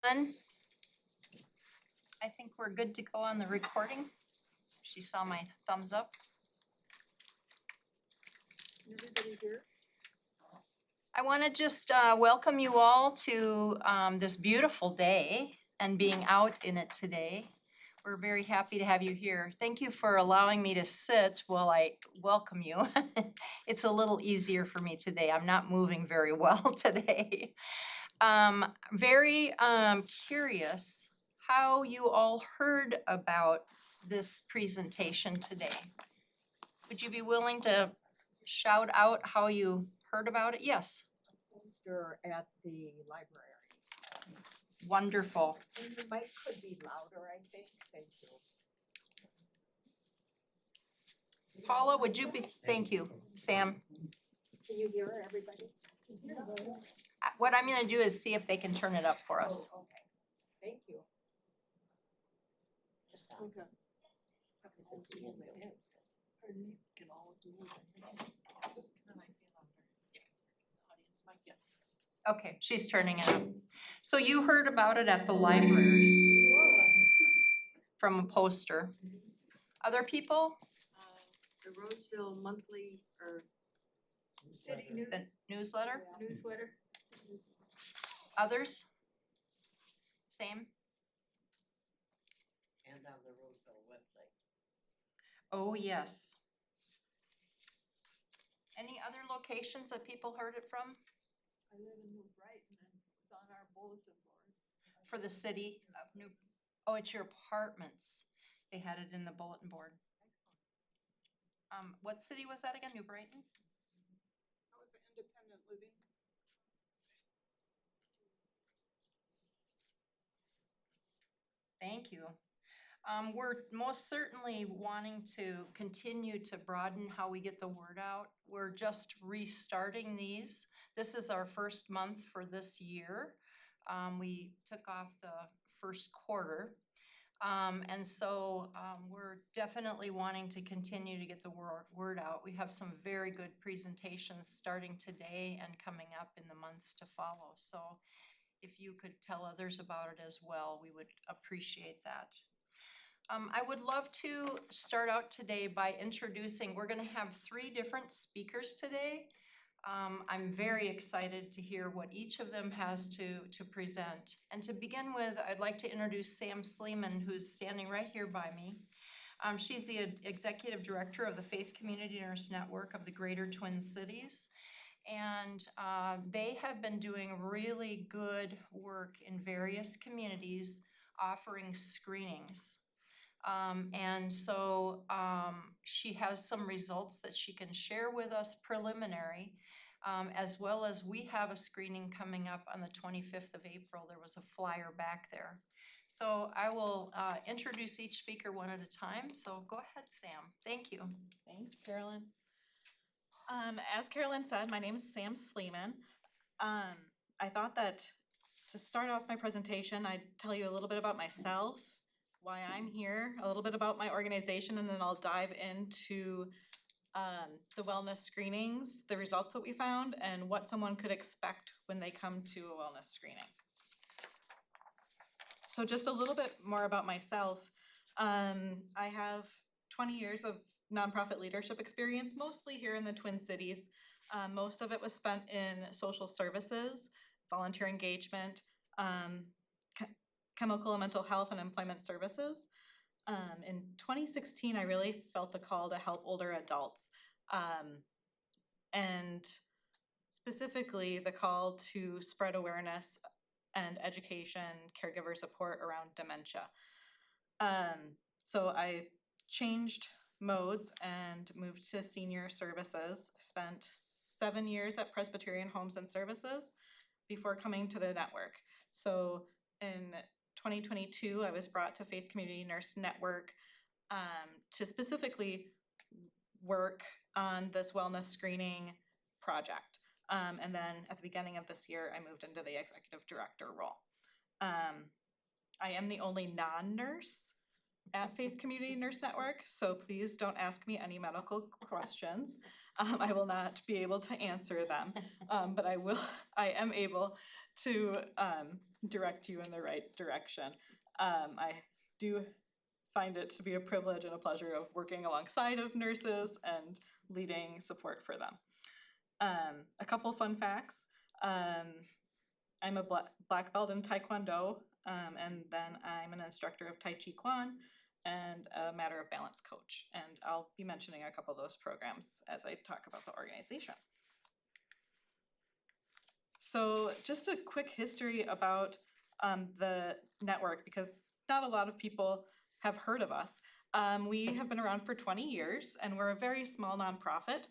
I think we're good to go on the recording. She saw my thumbs up. Everybody here? I want to just welcome you all to this beautiful day and being out in it today. We're very happy to have you here. Thank you for allowing me to sit while I welcome you. It's a little easier for me today. I'm not moving very well today. Very curious how you all heard about this presentation today. Would you be willing to shout out how you heard about it? Yes. Poster at the library. Wonderful. And the mic could be louder, I think. Thank you. Paula, would you be, thank you, Sam. Can you hear everybody? What I'm gonna do is see if they can turn it up for us. Oh, okay. Thank you. Okay. Pardon me? Can always move. Okay, she's turning it up. So you heard about it at the library from a poster. Other people? The Roseville monthly or city news The newsletter? newsletter. Others? Same? And on the Roseville website. Oh, yes. Any other locations that people heard it from? I live in New Brighton and it's on our bulletin board. For the city of New, oh, it's your apartments. They had it in the bulletin board. What city was that again? New Brighton? How was independent living? Thank you. We're most certainly wanting to continue to broaden how we get the word out. We're just restarting these. This is our first month for this year. We took off the first quarter. And so we're definitely wanting to continue to get the word out. We have some very good presentations starting today and coming up in the months to follow. So if you could tell others about it as well, we would appreciate that. I would love to start out today by introducing, we're gonna have 3 different speakers today. I'm very excited to hear what each of them has to present. And to begin with, I'd like to introduce Sam Sleeman, who's standing right here by me. She's the Executive Director of the Faith Community Nurse Network of the Greater Twin Cities. And they have been doing really good work in various communities offering screenings. And so she has some results that she can share with us preliminary, as well as we have a screening coming up on the 25th of April. There was a flyer back there. So I will introduce each speaker one at a time. So go ahead, Sam. Thank you. Thanks, Carolyn. As Carolyn said, my name is Sam Sleeman. I thought that to start off my presentation, I'd tell you a little bit about myself, why I'm here, a little bit about my organization, and then I'll dive into the wellness screenings, the results that we found, and what someone could expect when they come to a wellness screening. So just a little bit more about myself. I have 20 years of nonprofit leadership experience, mostly here in the Twin Cities. Most of it was spent in social services, volunteer engagement, chemical and mental health and employment services. In 2016, I really felt the call to help older adults, and specifically the call to spread awareness and education, caregiver support around dementia. So I changed modes and moved to senior services. Spent 7 years at Presbyterian Homes and Services before coming to the network. So in 2022, I was brought to Faith Community Nurse Network to specifically work on this wellness screening project. And then at the beginning of this year, I moved into the executive director role. I am the only non-nurse at Faith Community Nurse Network, so please don't ask me any medical questions. I will not be able to answer them, but I am able to direct you in the right direction. I do find it to be a privilege and a pleasure of working alongside of nurses and leading support for them. A couple fun facts. I'm a black belt in Taekwondo, and then I'm an instructor of Tai Chi Quan and a matter of balance coach. And I'll be mentioning a couple of those programs as I talk about the organization. So just a quick history about the network, because not a lot of people have heard of us. We have been around for 20 years and we're a very small nonprofit.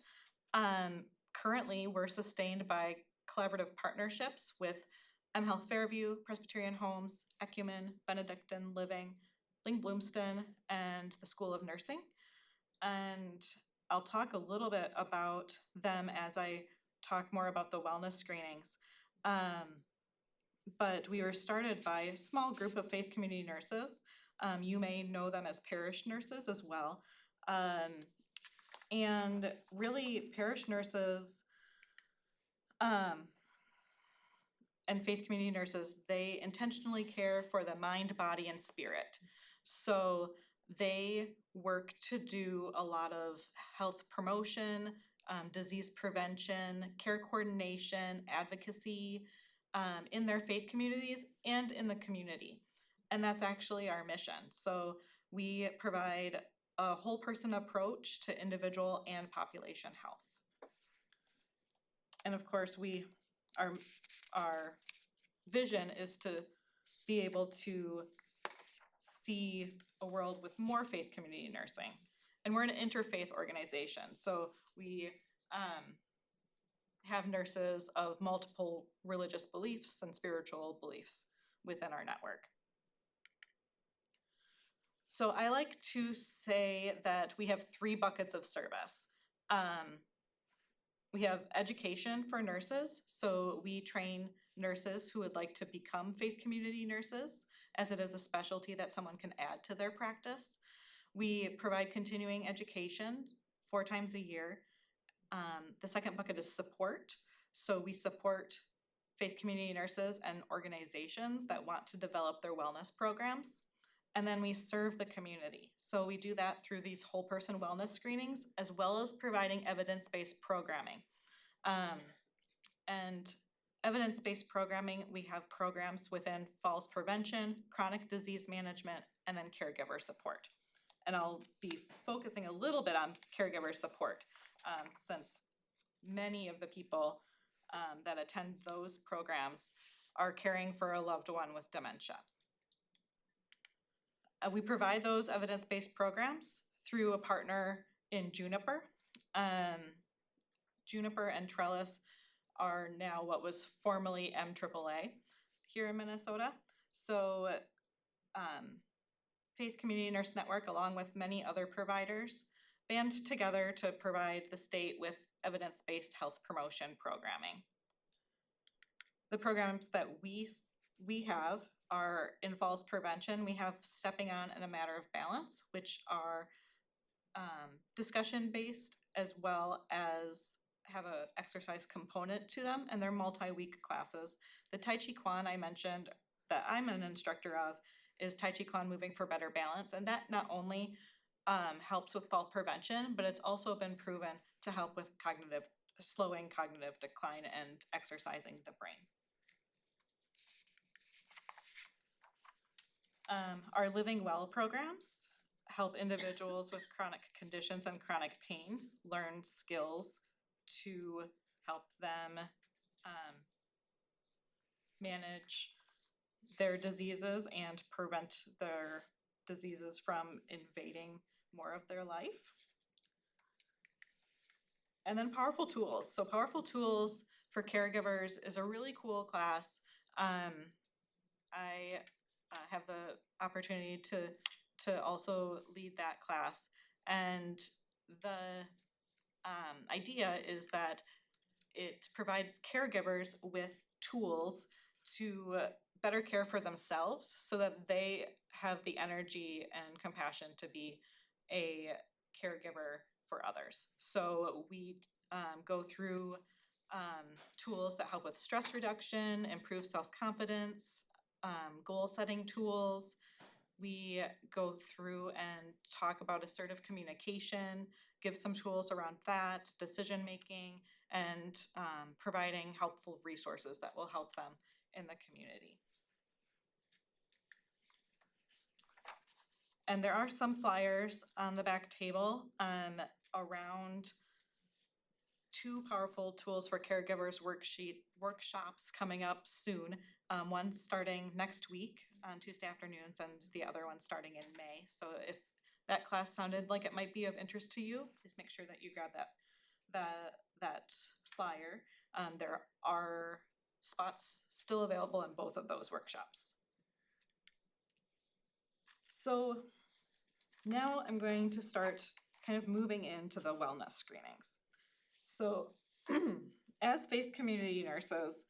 Currently, we're sustained by collaborative partnerships with mHealth Fairview, Presbyterian Homes, Ecumen, Benedictine Living, Ling Bloomston, and the School of Nursing. And I'll talk a little bit about them as I talk more about the wellness screenings. But we were started by a small group of faith community nurses. You may know them as parish nurses as well. And really parish nurses and faith community nurses, they intentionally care for the mind, body, and spirit. So they work to do a lot of health promotion, disease prevention, care coordination, advocacy in their faith communities and in the community. And that's actually our mission. So we provide a whole person approach to individual and population health. And of course, our vision is to be able to see a world with more faith community nursing. And we're an interfaith organization, so we have nurses of multiple religious beliefs and spiritual beliefs within our network. So I like to say that we have 3 buckets of service. We have education for nurses, so we train nurses who would like to become faith community nurses, as it is a specialty that someone can add to their practice. We provide continuing education 4 times a year. The second bucket is support. So we support faith community nurses and organizations that want to develop their wellness programs. And then we serve the community. So we do that through these whole person wellness screenings, as well as providing evidence-based programming. And evidence-based programming, we have programs within falls prevention, chronic disease management, and then caregiver support. And I'll be focusing a little bit on caregiver support, since many of the people that attend those programs are caring for a loved one with dementia. We provide those evidence-based programs through a partner in Juniper. Juniper and Trellis are now what was formerly MAAA here in Minnesota. So Faith Community Nurse Network, along with many other providers, band together to provide the state with evidence-based health promotion programming. The programs that we have are in falls prevention. We have Stepping On and A Matter of Balance, which are discussion-based as well as have an exercise component to them, and they're multi-week classes. The Tai Chi Quan I mentioned that I'm an instructor of is Tai Chi Quan Moving for Better Balance, and that not only helps with fall prevention, but it's also been proven to help with slowing cognitive decline and exercising the brain. Our Living Well programs help individuals with chronic conditions and chronic pain learn skills to help them manage their diseases and prevent their diseases from invading more of their life. And then Powerful Tools. So Powerful Tools for Caregivers is a really cool class. I have the opportunity to also lead that class. And the idea is that it provides caregivers with tools to better care for themselves so that they have the energy and compassion to be a caregiver for others. So we go through tools that help with stress reduction, improve self-confidence, goal setting tools. We go through and talk about assertive communication, give some tools around that, decision making, and providing helpful resources that will help them in the community. And there are some flyers on the back table around 2 powerful tools for caregivers workshops coming up soon. One starting next week on Tuesday afternoons and the other one starting in May. So if that class sounded like it might be of interest to you, please make sure that you grab that flyer. There are spots still available in both of those workshops. So now I'm going to start kind of moving into the wellness screenings. So as faith community nurses,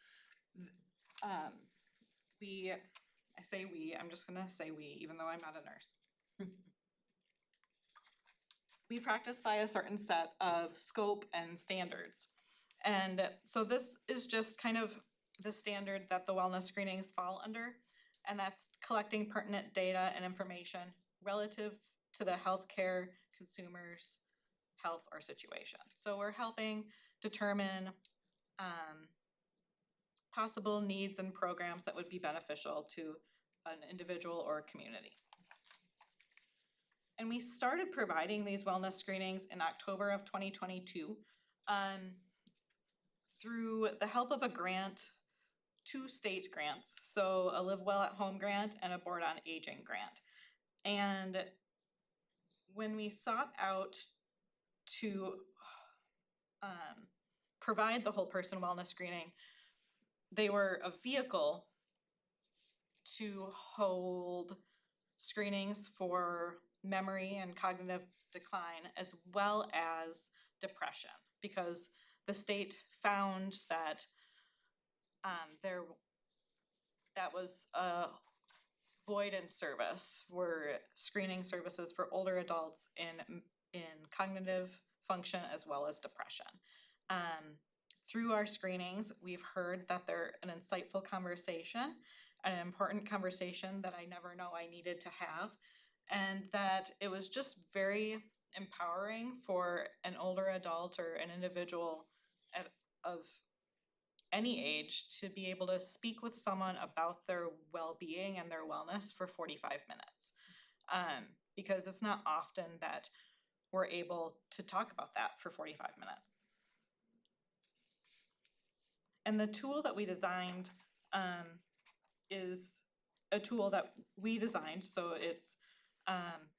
I'm just gonna say we, even though I'm not a nurse. We practice by a certain set of scope and standards. And so this is just kind of the standard that the wellness screenings fall under, and that's collecting pertinent data and information relative to the healthcare consumer's health or situation. So we're helping determine possible needs and programs that would be beneficial to an individual or a community. And we started providing these wellness screenings in October of 2022 through the help of a grant, 2 state grants, so a Live Well at Home grant and a Board on Aging grant. And when we sought out to provide the whole person wellness screening, they were a vehicle to hold screenings for memory and cognitive decline as well as depression, because the state found that that was a void in service, were screening services for older adults in cognitive function as well as depression. Through our screenings, we've heard that they're an insightful conversation, an important conversation that I never know I needed to have, and that it was just very empowering for an older adult or an individual of any age to be able to speak with someone about their well-being and their wellness for 45 minutes. Because it's not often that we're able to talk about that for 45 minutes. And the tool that we designed is a tool that we designed, so it's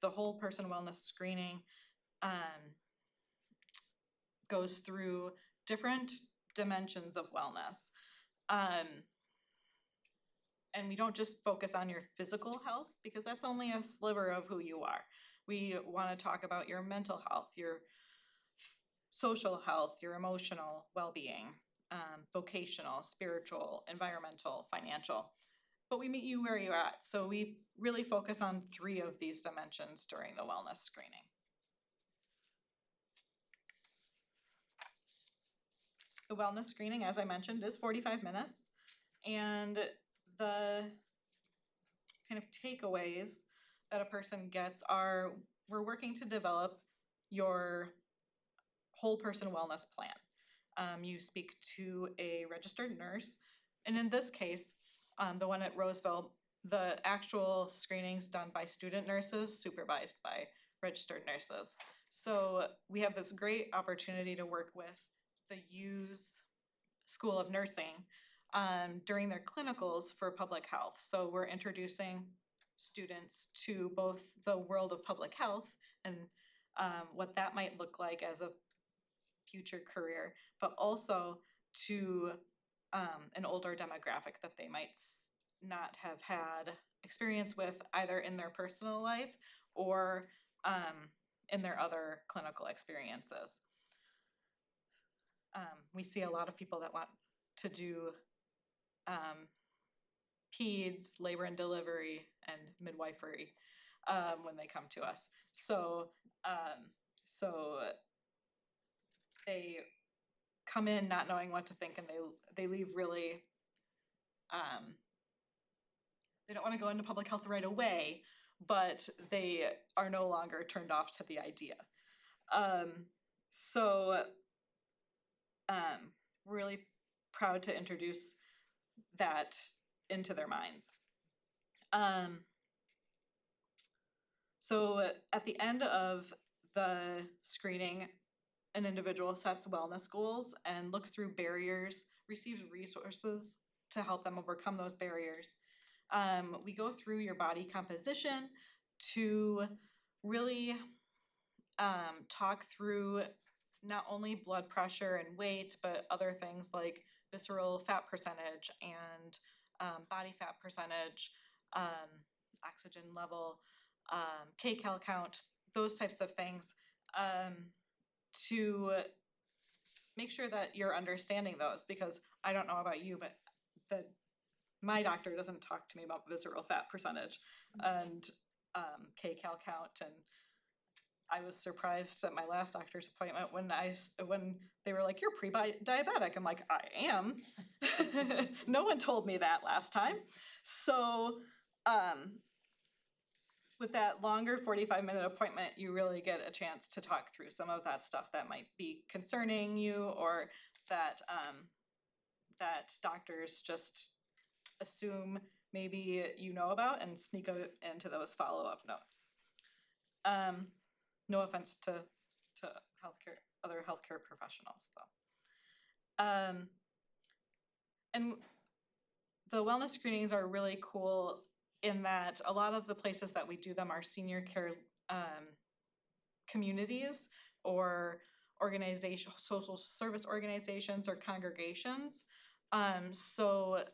the whole person wellness screening goes through different dimensions of wellness. And we don't just focus on your physical health, because that's only a sliver of who you are. We want to talk about your mental health, your social health, your emotional well-being, vocational, spiritual, environmental, financial. But we meet you where you're at. So we really focus on 3 of these dimensions during the wellness screening. The wellness screening, as I mentioned, is 45 minutes. And the kind of takeaways that a person gets are, we're working to develop your whole person wellness plan. You speak to a registered nurse, and in this case, the one at Roseville, the actual screenings done by student nurses, supervised by registered nurses. So we have this great opportunity to work with the U's School of Nursing during their clinicals for public health. So we're introducing students to both the world of public health and what that might look like as a future career, but also to an older demographic that they might not have had experience with either in their personal life or in their other clinical experiences. We see a lot of people that want to do peds, labor and delivery, and midwifery when they come to us. So they come in not knowing what to think, and they leave really, they don't want to go into public health right away, but they are no longer turned off to the idea. Really proud to introduce that into their minds. So at the end of the screening, an individual sets wellness goals and looks through barriers, receives resources to help them overcome those barriers. We go through your body composition to really talk through not only blood pressure and weight, but other things like visceral fat percentage and body fat percentage, oxygen level, kcal count, those types of things, to make sure that you're understanding those, because I don't know about you, but my doctor doesn't talk to me about visceral fat percentage and kcal count, and I was surprised at my last doctor's appointment when they were like, "You're pre-diabetic." I'm like, "I am." No one told me that last time. So with that longer 45-minute appointment, you really get a chance to talk through some of that stuff that might be concerning you, or that that doctors just assume maybe you know about and sneak into those follow-up notes. No offense to other healthcare professionals, though. And the wellness screenings are really cool in that a lot of the places that we do them are senior care communities or social service organizations or congregations. So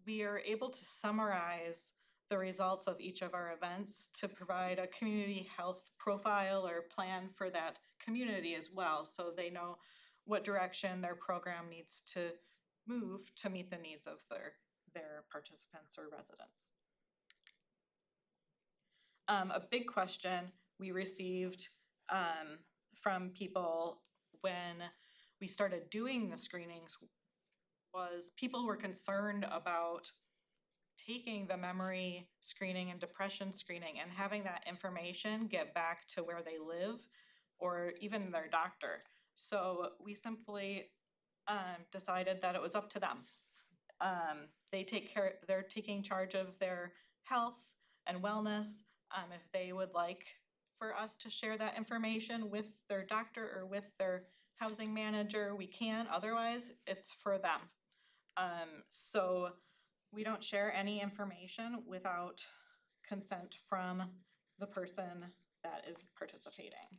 we are able to summarize the results of each of our events to provide a community health profile or plan for that community as well, so they know what direction their program needs to move to meet the needs of their participants or residents. A big question we received from people when we started doing the screenings was people were concerned about taking the memory screening and depression screening and having that information get back to where they live or even their doctor. So we simply decided that it was up to them. They're taking charge of their health and wellness. If they would like for us to share that information with their doctor or with their housing manager, we can. Otherwise, it's for them. So we don't share any information without consent from the person that is participating.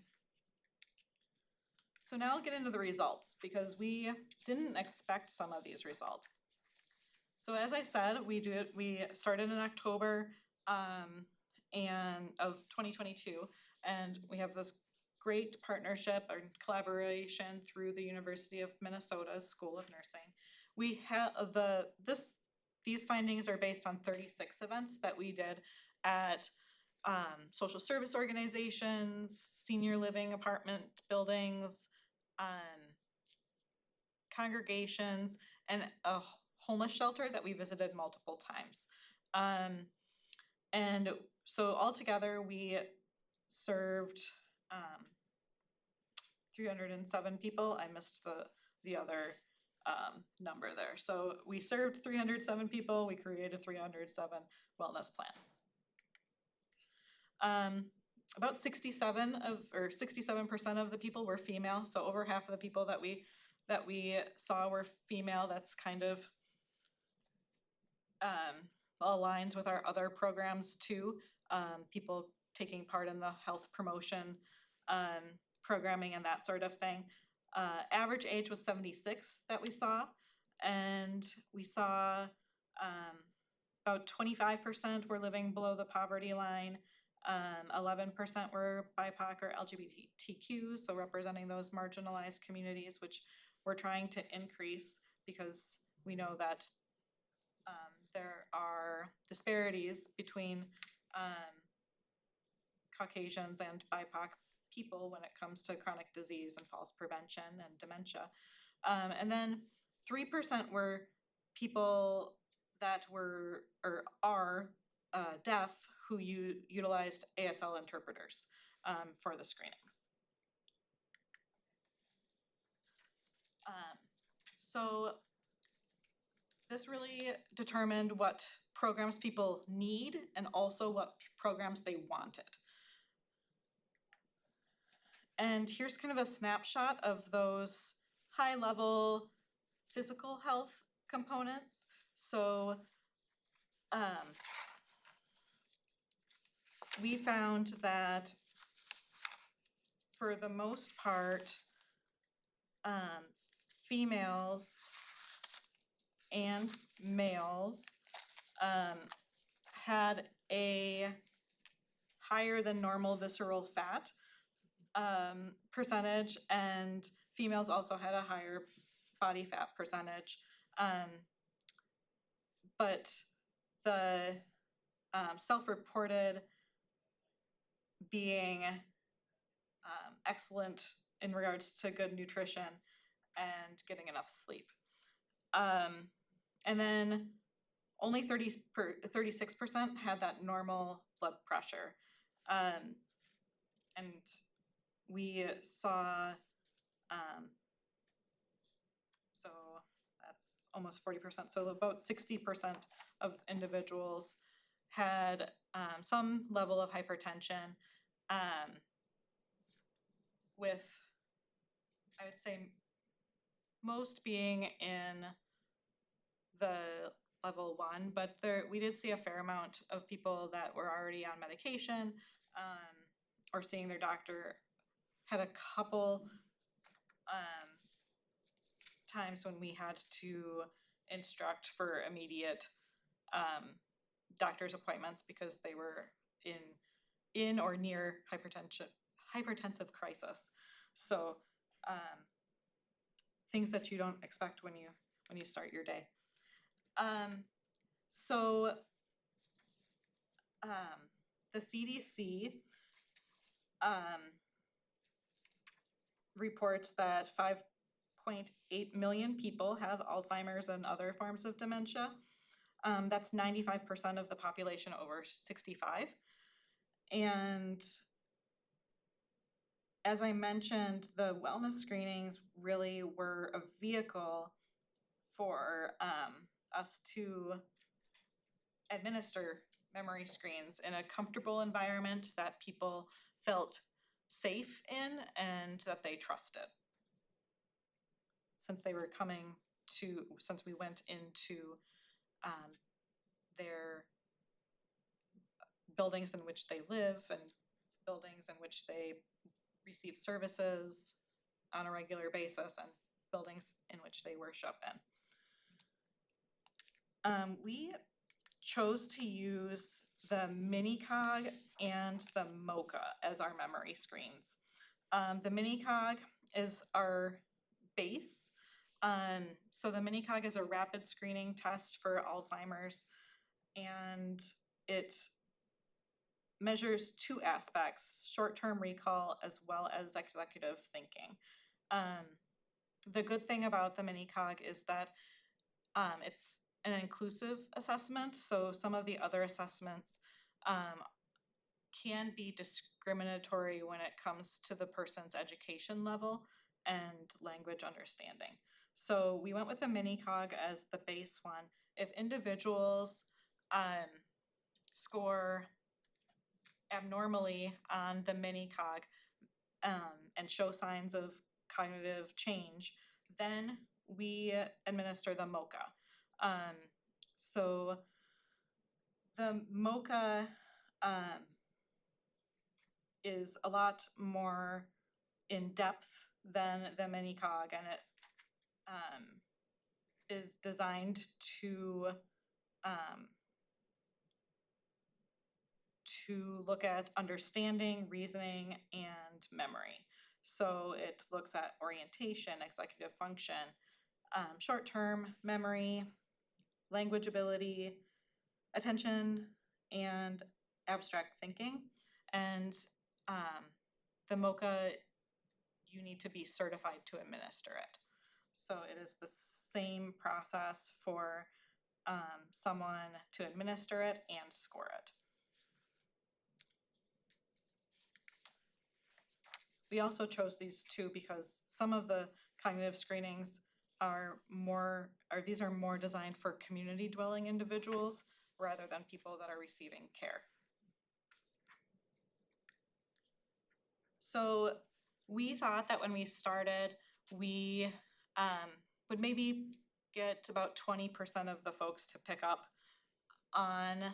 So now I'll get into the results, because we didn't expect some of these results. So as I said, we started in October of 2022, and we have this great partnership and collaboration through the University of Minnesota's School of Nursing. We have these findings are based on 36 events that we did at social service organizations, senior living apartment buildings, congregations, and a homeless shelter that we visited multiple times. And so altogether we served 307 people. I missed the other number there. So we served 307 people. We created 307 wellness plans. About 67% of the people were female. So over half of the people that we saw were female. That's kind of aligns with our other programs too. People taking part in the health promotion programming and that sort of thing. Average age was 76 that we saw, and we saw about 25% were living below the poverty line, 11% were BIPOC or LGBTQ, so representing those marginalized communities, which we're trying to increase because we know that there are disparities between Caucasians and BIPOC people when it comes to chronic disease and falls prevention and dementia. And then 3% were people that were or are deaf who utilized ASL interpreters for the screenings. So this really determined what programs people need and also what programs they wanted. And here's kind of a snapshot of those high-level physical health components. So we found that for the most part, females and males had a higher than normal visceral fat percentage, and females also had a higher body fat percentage. But the self-reported being excellent in regards to good nutrition and getting enough sleep. And then only 36% had that normal blood pressure. And we saw, so that's almost 40%. So about 60% of individuals had some level of hypertension, with, I would say, most being in the level 1, but we did see a fair amount of people that were already on medication or seeing their doctor. Had a couple times when we had to instruct for immediate doctor's appointments because they were in or near hypertensive crisis. So things that you don't expect when you start your day. So the CDC reports that 5.8 million people have Alzheimer's and other forms of dementia. That's 95% of the population over 65. And as I mentioned, the wellness screenings really were a vehicle for us to administer memory screens in a comfortable environment that people felt safe in and that they trusted. Since we went into their buildings in which they live and buildings in which they receive services on a regular basis and buildings in which they worship in. We chose to use the Mini-Cog and the MoCA as our memory screens. The Mini-Cog is our base. So the Mini-Cog is a rapid screening test for Alzheimer's, and it measures two aspects: short-term recall as well as executive thinking. The good thing about the Mini-Cog is that it's an inclusive assessment, so some of the other assessments can be discriminatory when it comes to the person's education level and language understanding. So we went with the Mini-Cog as the base one. If individuals score abnormally on the Mini-Cog and show signs of cognitive change, then we administer the MoCA. So the MoCA is a lot more in depth than the Mini-Cog, and it is designed to look at understanding, reasoning, and memory. So it looks at orientation, executive function, short-term memory, language ability, attention and abstract thinking. And the MOCA, you need to be certified to administer it. So it is the same process for someone to administer it and score it. We also chose these two because some of the cognitive screenings are more designed for community dwelling individuals rather than people that are receiving care. So we thought that when we started, we would maybe get about 20% of the folks to pick up on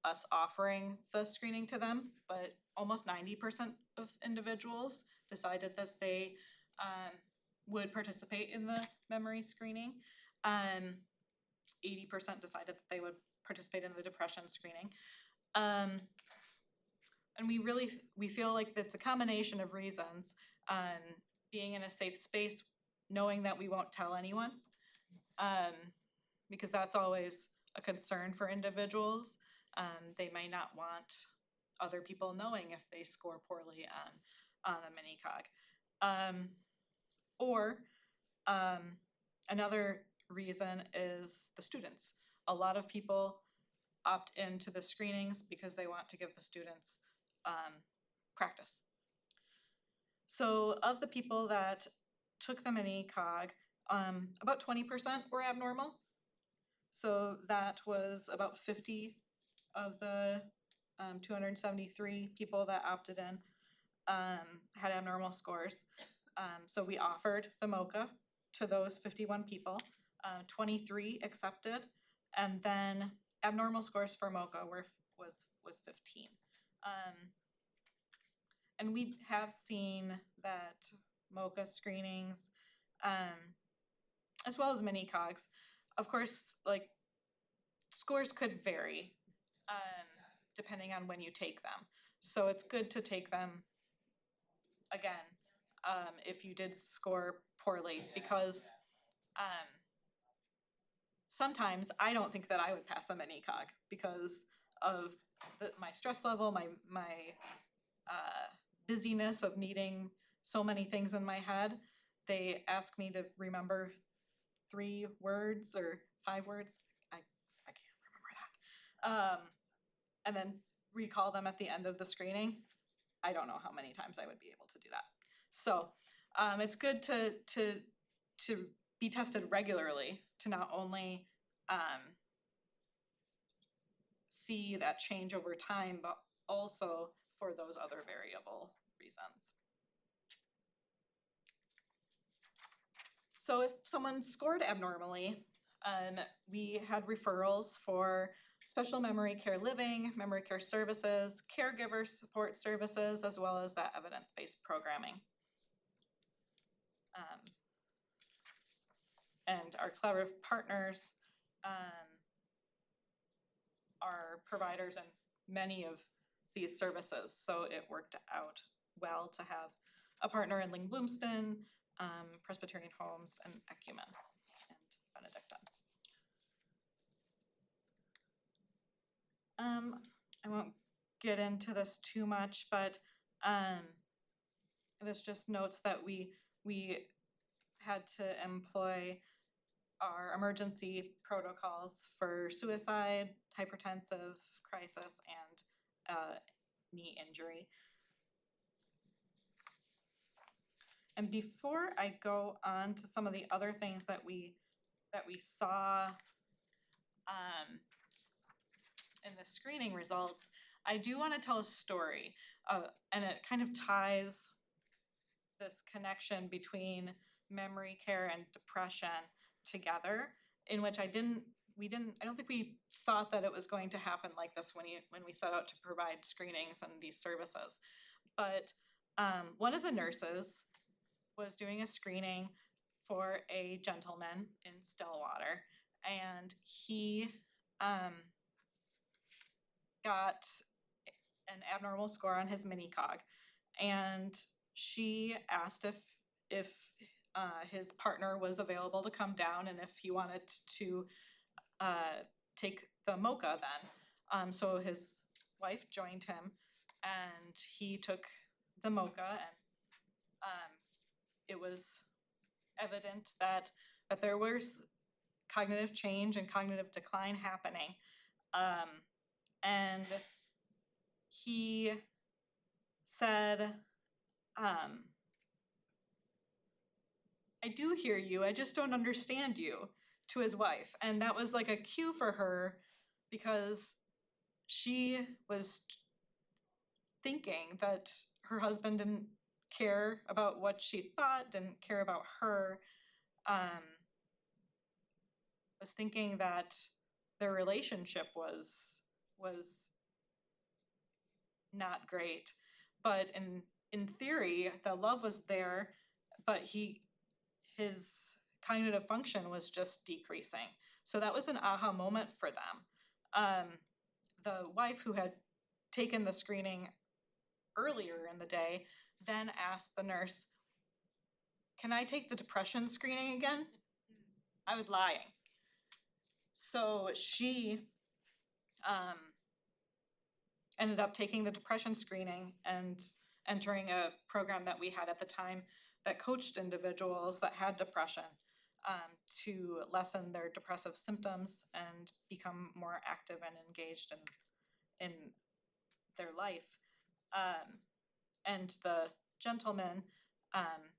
us offering the screening to them, but almost 90% of individuals decided that they would participate in the memory screening. 80% decided that they would participate in the depression screening. And we feel like it's a combination of reasons. Being in a safe space, knowing that we won't tell anyone, because that's always a concern for individuals. They may not want other people knowing if they score poorly on a mini cog. Or another reason is the students. A lot of people opt into the screenings because they want to give the students practice. So of the people that took the mini cog, about 20% were abnormal. So that was about 50 of the 273 people that opted in had abnormal scores. So we offered the MOCA to those 51 people. 23 accepted, and then abnormal scores for MOCA was 15. And we have seen that MOCA screenings, as well as mini cogs, of course, like scores could vary depending on when you take them. So it's good to take them again if you did score poorly, because sometimes I don't think that I would pass a mini cog because of my stress level, my busyness of needing so many things in my head. They ask me to remember 3 words or 5 words. I can't remember that. And then recall them at the end of the screening. I don't know how many times I would be able to do that. So it's good to be tested regularly to not only see that change over time, but also for those other variable reasons. So if someone scored abnormally, we had referrals for special memory care living, memory care services, caregiver support services, as well as that evidence-based programming. And our collaborative partners are providers in many of these services, so it worked out well to have a partner in Ling Bloomston, Presbyterian Homes, and Ecumen, and Benedicta. I won't get into this too much, but this just notes that we had to employ our emergency protocols for suicide, hypertensive crisis, and knee injury. And before I go on to some of the other things that we saw in the screening results, I do want to tell a story, and it kind of ties this connection between memory care and depression together, in which I don't think we thought that it was going to happen like this when we set out to provide screenings and these services. But one of the nurses was doing a screening for a gentleman in Stillwater, and he got an abnormal score on his mini cog, and she asked if his partner was available to come down and if he wanted to take the MOCA then. So his wife joined him and he took the MOCA, and it was evident that there was cognitive change and cognitive decline happening. And he said, I do hear you, I just don't understand you, to his wife. And that was like a cue for her, because she was thinking that her husband didn't care about what she thought, didn't care about her, was thinking that their relationship was not great. But in theory, the love was there, but his cognitive function was just decreasing. So that was an aha moment for them. The wife, who had taken the screening earlier in the day, then asked the nurse, "Can I take the depression screening again?" I was lying. So she ended up taking the depression screening and entering a program that we had at the time that coached individuals that had depression to lessen their depressive symptoms and become more active and engaged in their life. And the gentleman,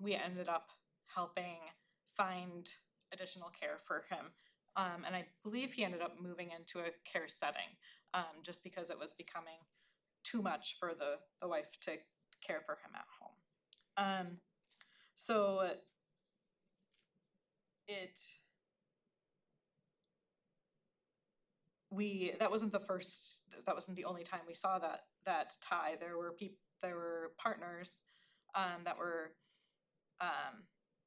we ended up helping find additional care for him. And I believe he ended up moving into a care setting, just because it was becoming too much for the wife to care for him at home. So that wasn't the only time we saw that tie. There were partners that were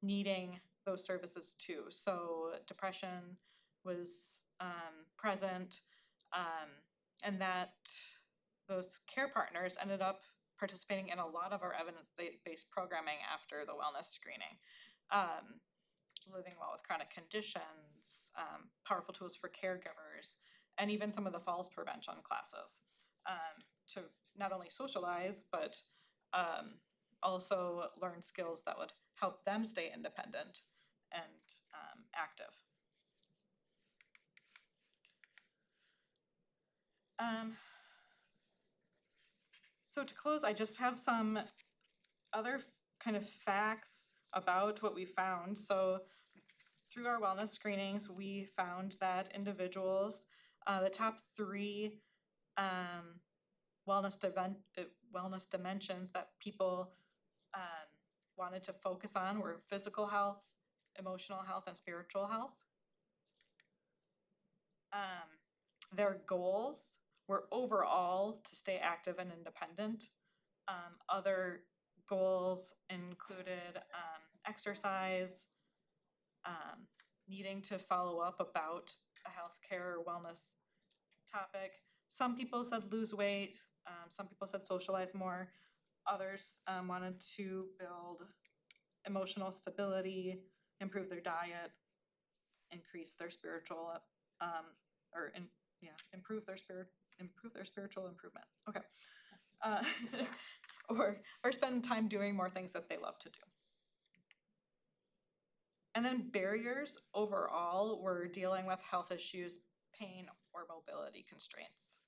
needing those services too. So depression was present, and that those care partners ended up participating in a lot of our evidence-based programming after the wellness screening. Living well with chronic conditions, powerful tools for caregivers, and even some of the falls prevention classes, to not only socialize, but also learn skills that would help them stay independent and active. So to close, I just have some other kind of facts about what we found. So through our wellness screenings, we found that individuals, the top 3 wellness dimensions that people wanted to focus on were physical health, emotional health, and spiritual health. Their goals were overall to stay active and independent. Other goals included exercise, needing to follow up about a healthcare or wellness topic. Some people said lose weight, some people said socialize more. Others wanted to build emotional stability, improve their diet, increase their spiritual, improve their spiritual improvement. Okay. Or spend time doing more things that they love to do. And then barriers overall were dealing with health issues, pain, or mobility constraints.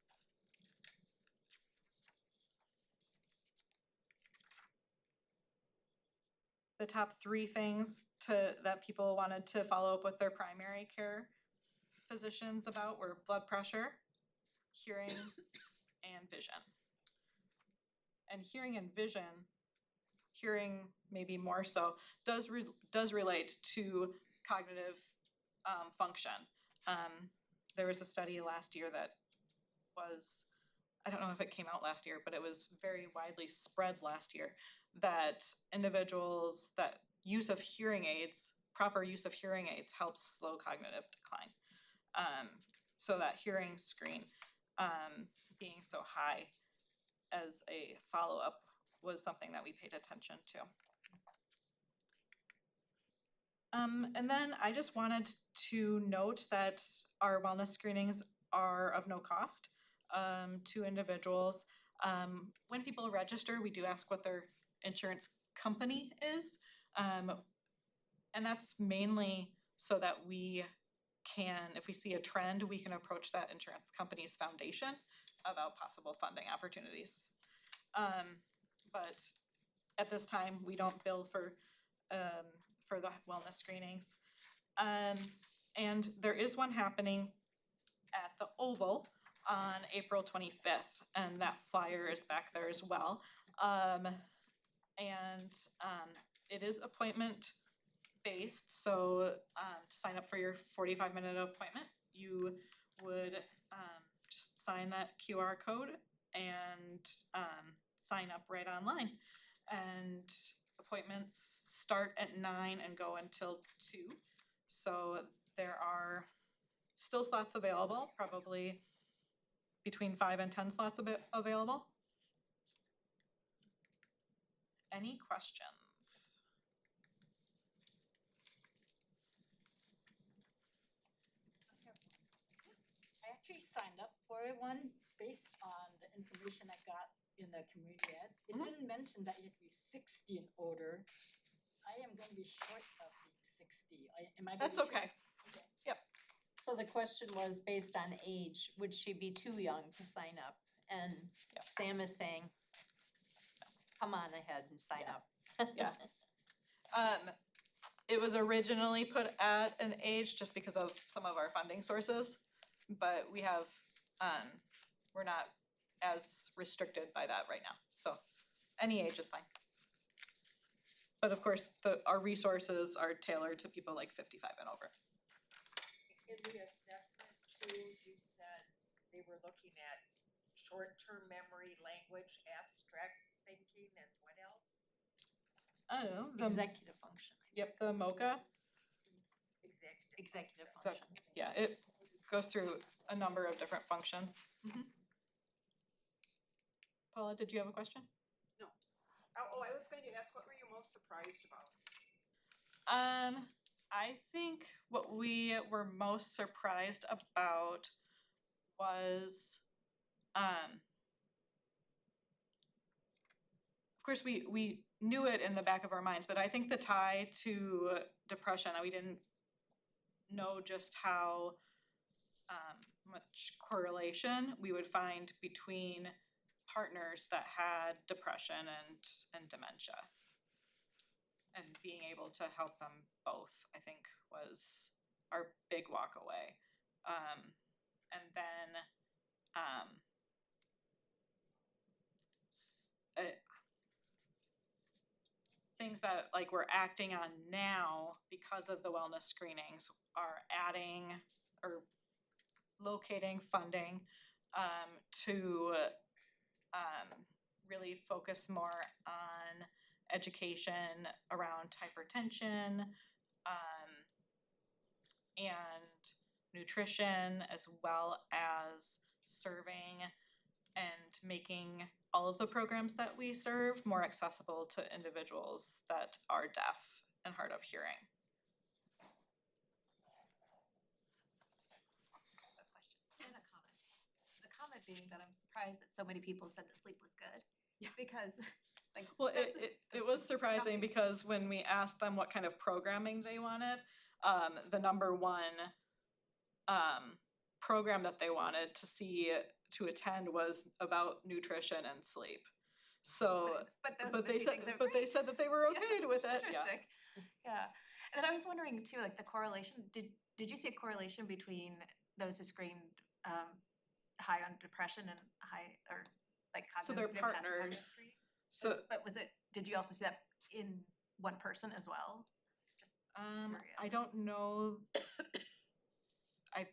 The top 3 things that people wanted to follow up with their primary care physicians about were blood pressure, hearing, and vision. And hearing and vision, hearing maybe more so, does relate to cognitive function. There was a study last year that was, I don't know if it came out last year, but it was very widely spread last year, that individuals, that use of hearing aids, proper use of hearing aids, helps slow cognitive decline. So that hearing screen being so high as a follow-up was something that we paid attention to. And then I just wanted to note that our wellness screenings are of no cost. to individuals. When people register, we do ask what their insurance company is. And that's mainly so that we can, if we see a trend, we can approach that insurance company's foundation about possible funding opportunities. But at this time, we don't bill for the wellness screenings. And there is one happening at the Oval on April 25th, and that flyer is back there as well. It is appointment based, so to sign up for your 45-minute appointment, you would just sign that QR code and sign up right online. And appointments start at 9 and go until 2. So there are still slots available, probably between 5 and 10 slots available. Any questions? I actually signed up for one based on the information I got in the community ed. It Mhm. didn't mention that you have to be 60 and older. I am going to be short of being 60. Am I? That's gonna be short? okay. So the question was based on age, would she be too young to sign up? And Yeah. Sam is saying, come on ahead and sign up. Yeah. It was originally put at an age just because of some of our funding sources, but we have, we're not as restricted by that right now, so any age is fine. But of course, our resources are tailored to people like 55 and over. In the assessment tools, you said they were looking at short-term memory, language, abstract thinking, and what else? I don't know, Executive function. I think. yep, the MOCA, Executive So- function. yeah, it goes through a number of different functions. Paula, did you have a question? Oh, I was going to ask, what were you most surprised about? I think what we were most surprised about was, of course, we knew it in the back of our minds, but I think the tie to depression, we didn't know just how much correlation we would find between partners that had depression and dementia. And being able to help them both, I think, was our big walk away. And then things that like we're acting on now because of the wellness screenings are adding or locating funding to really focus more on education around hypertension and nutrition, as well as serving and making all of the programs that we serve more accessible to individuals that are deaf and hard of hearing. A question and a comment. The comment being that I'm surprised that so many people said that sleep was good. Yeah. Because, like, Well, that's it was surprising shocking. because when we asked them what kind of programming they wanted, the number one program that they wanted to attend was about nutrition and sleep. So, but those but are the they two said, things that but were they great. said that they were Yeah, okay that's with it. Yeah. Interesting. Yeah. And then I was wondering too, like the correlation. Did you see a correlation between those who screened high on depression and high or like So cognitive they're screening, passive cognitive partners. screening? So, But did you also see that in one person as well? Just curious. I don't know. I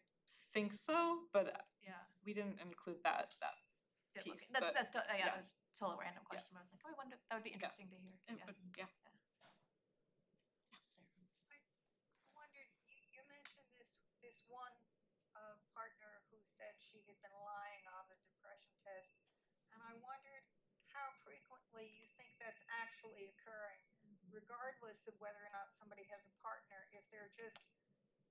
think so, but yeah. we didn't include that Did look, piece, that's but that's yeah, yeah. it was a total random question, but I was like, oh, I wonder that would be interesting to hear. it Yeah. would, yeah. I wondered, you mentioned this one partner who said she had been lying on the depression test, and I wondered how frequently you think that's actually occurring, regardless of whether or not somebody has a partner, if they're just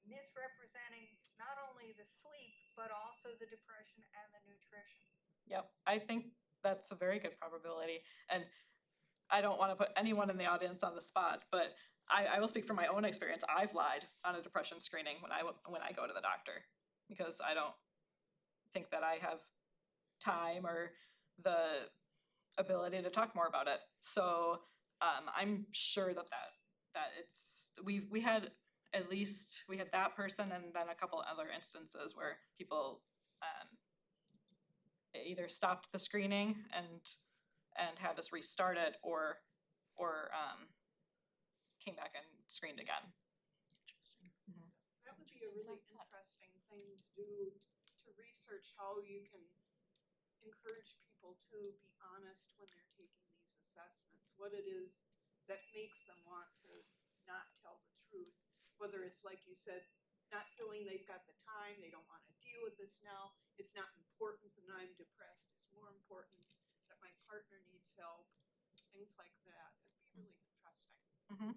misrepresenting not only the sleep, but also the depression and the nutrition. I think that's a very good probability, and I don't wanna put anyone in the audience on the spot, but I will speak from my own experience. I've lied on a depression screening when I go to the doctor, because I don't think that I have time or the ability to talk more about it. So, I'm sure that it's, we had at least, we had that person and then a couple other instances where people, either stopped the screening and had us restart it or came back and screened again. That would be a really interesting thing to do, to research how you can encourage people to be honest when they're taking these assessments, what it is that makes them want to not tell the truth, whether it's like you said, not feeling they've got the time, they don't wanna deal with this now, it's not important that I'm depressed, it's more important that my partner needs help, things like that. It'd be really interesting. I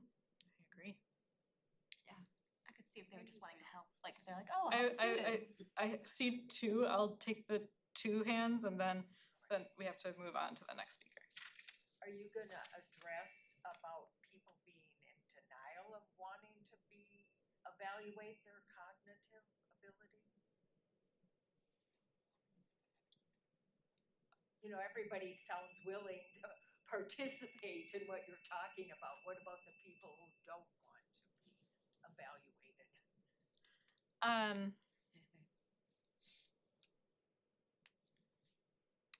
agree. I could see if they were just wanting to help, like if they're like, oh, help the students. I see two, I'll take the two hands and then we have to move on to the next speaker. Are you gonna address about people being in denial of wanting to evaluate their cognitive ability? You know, everybody sounds willing to participate in what you're talking about. What about the people who don't want to be evaluated?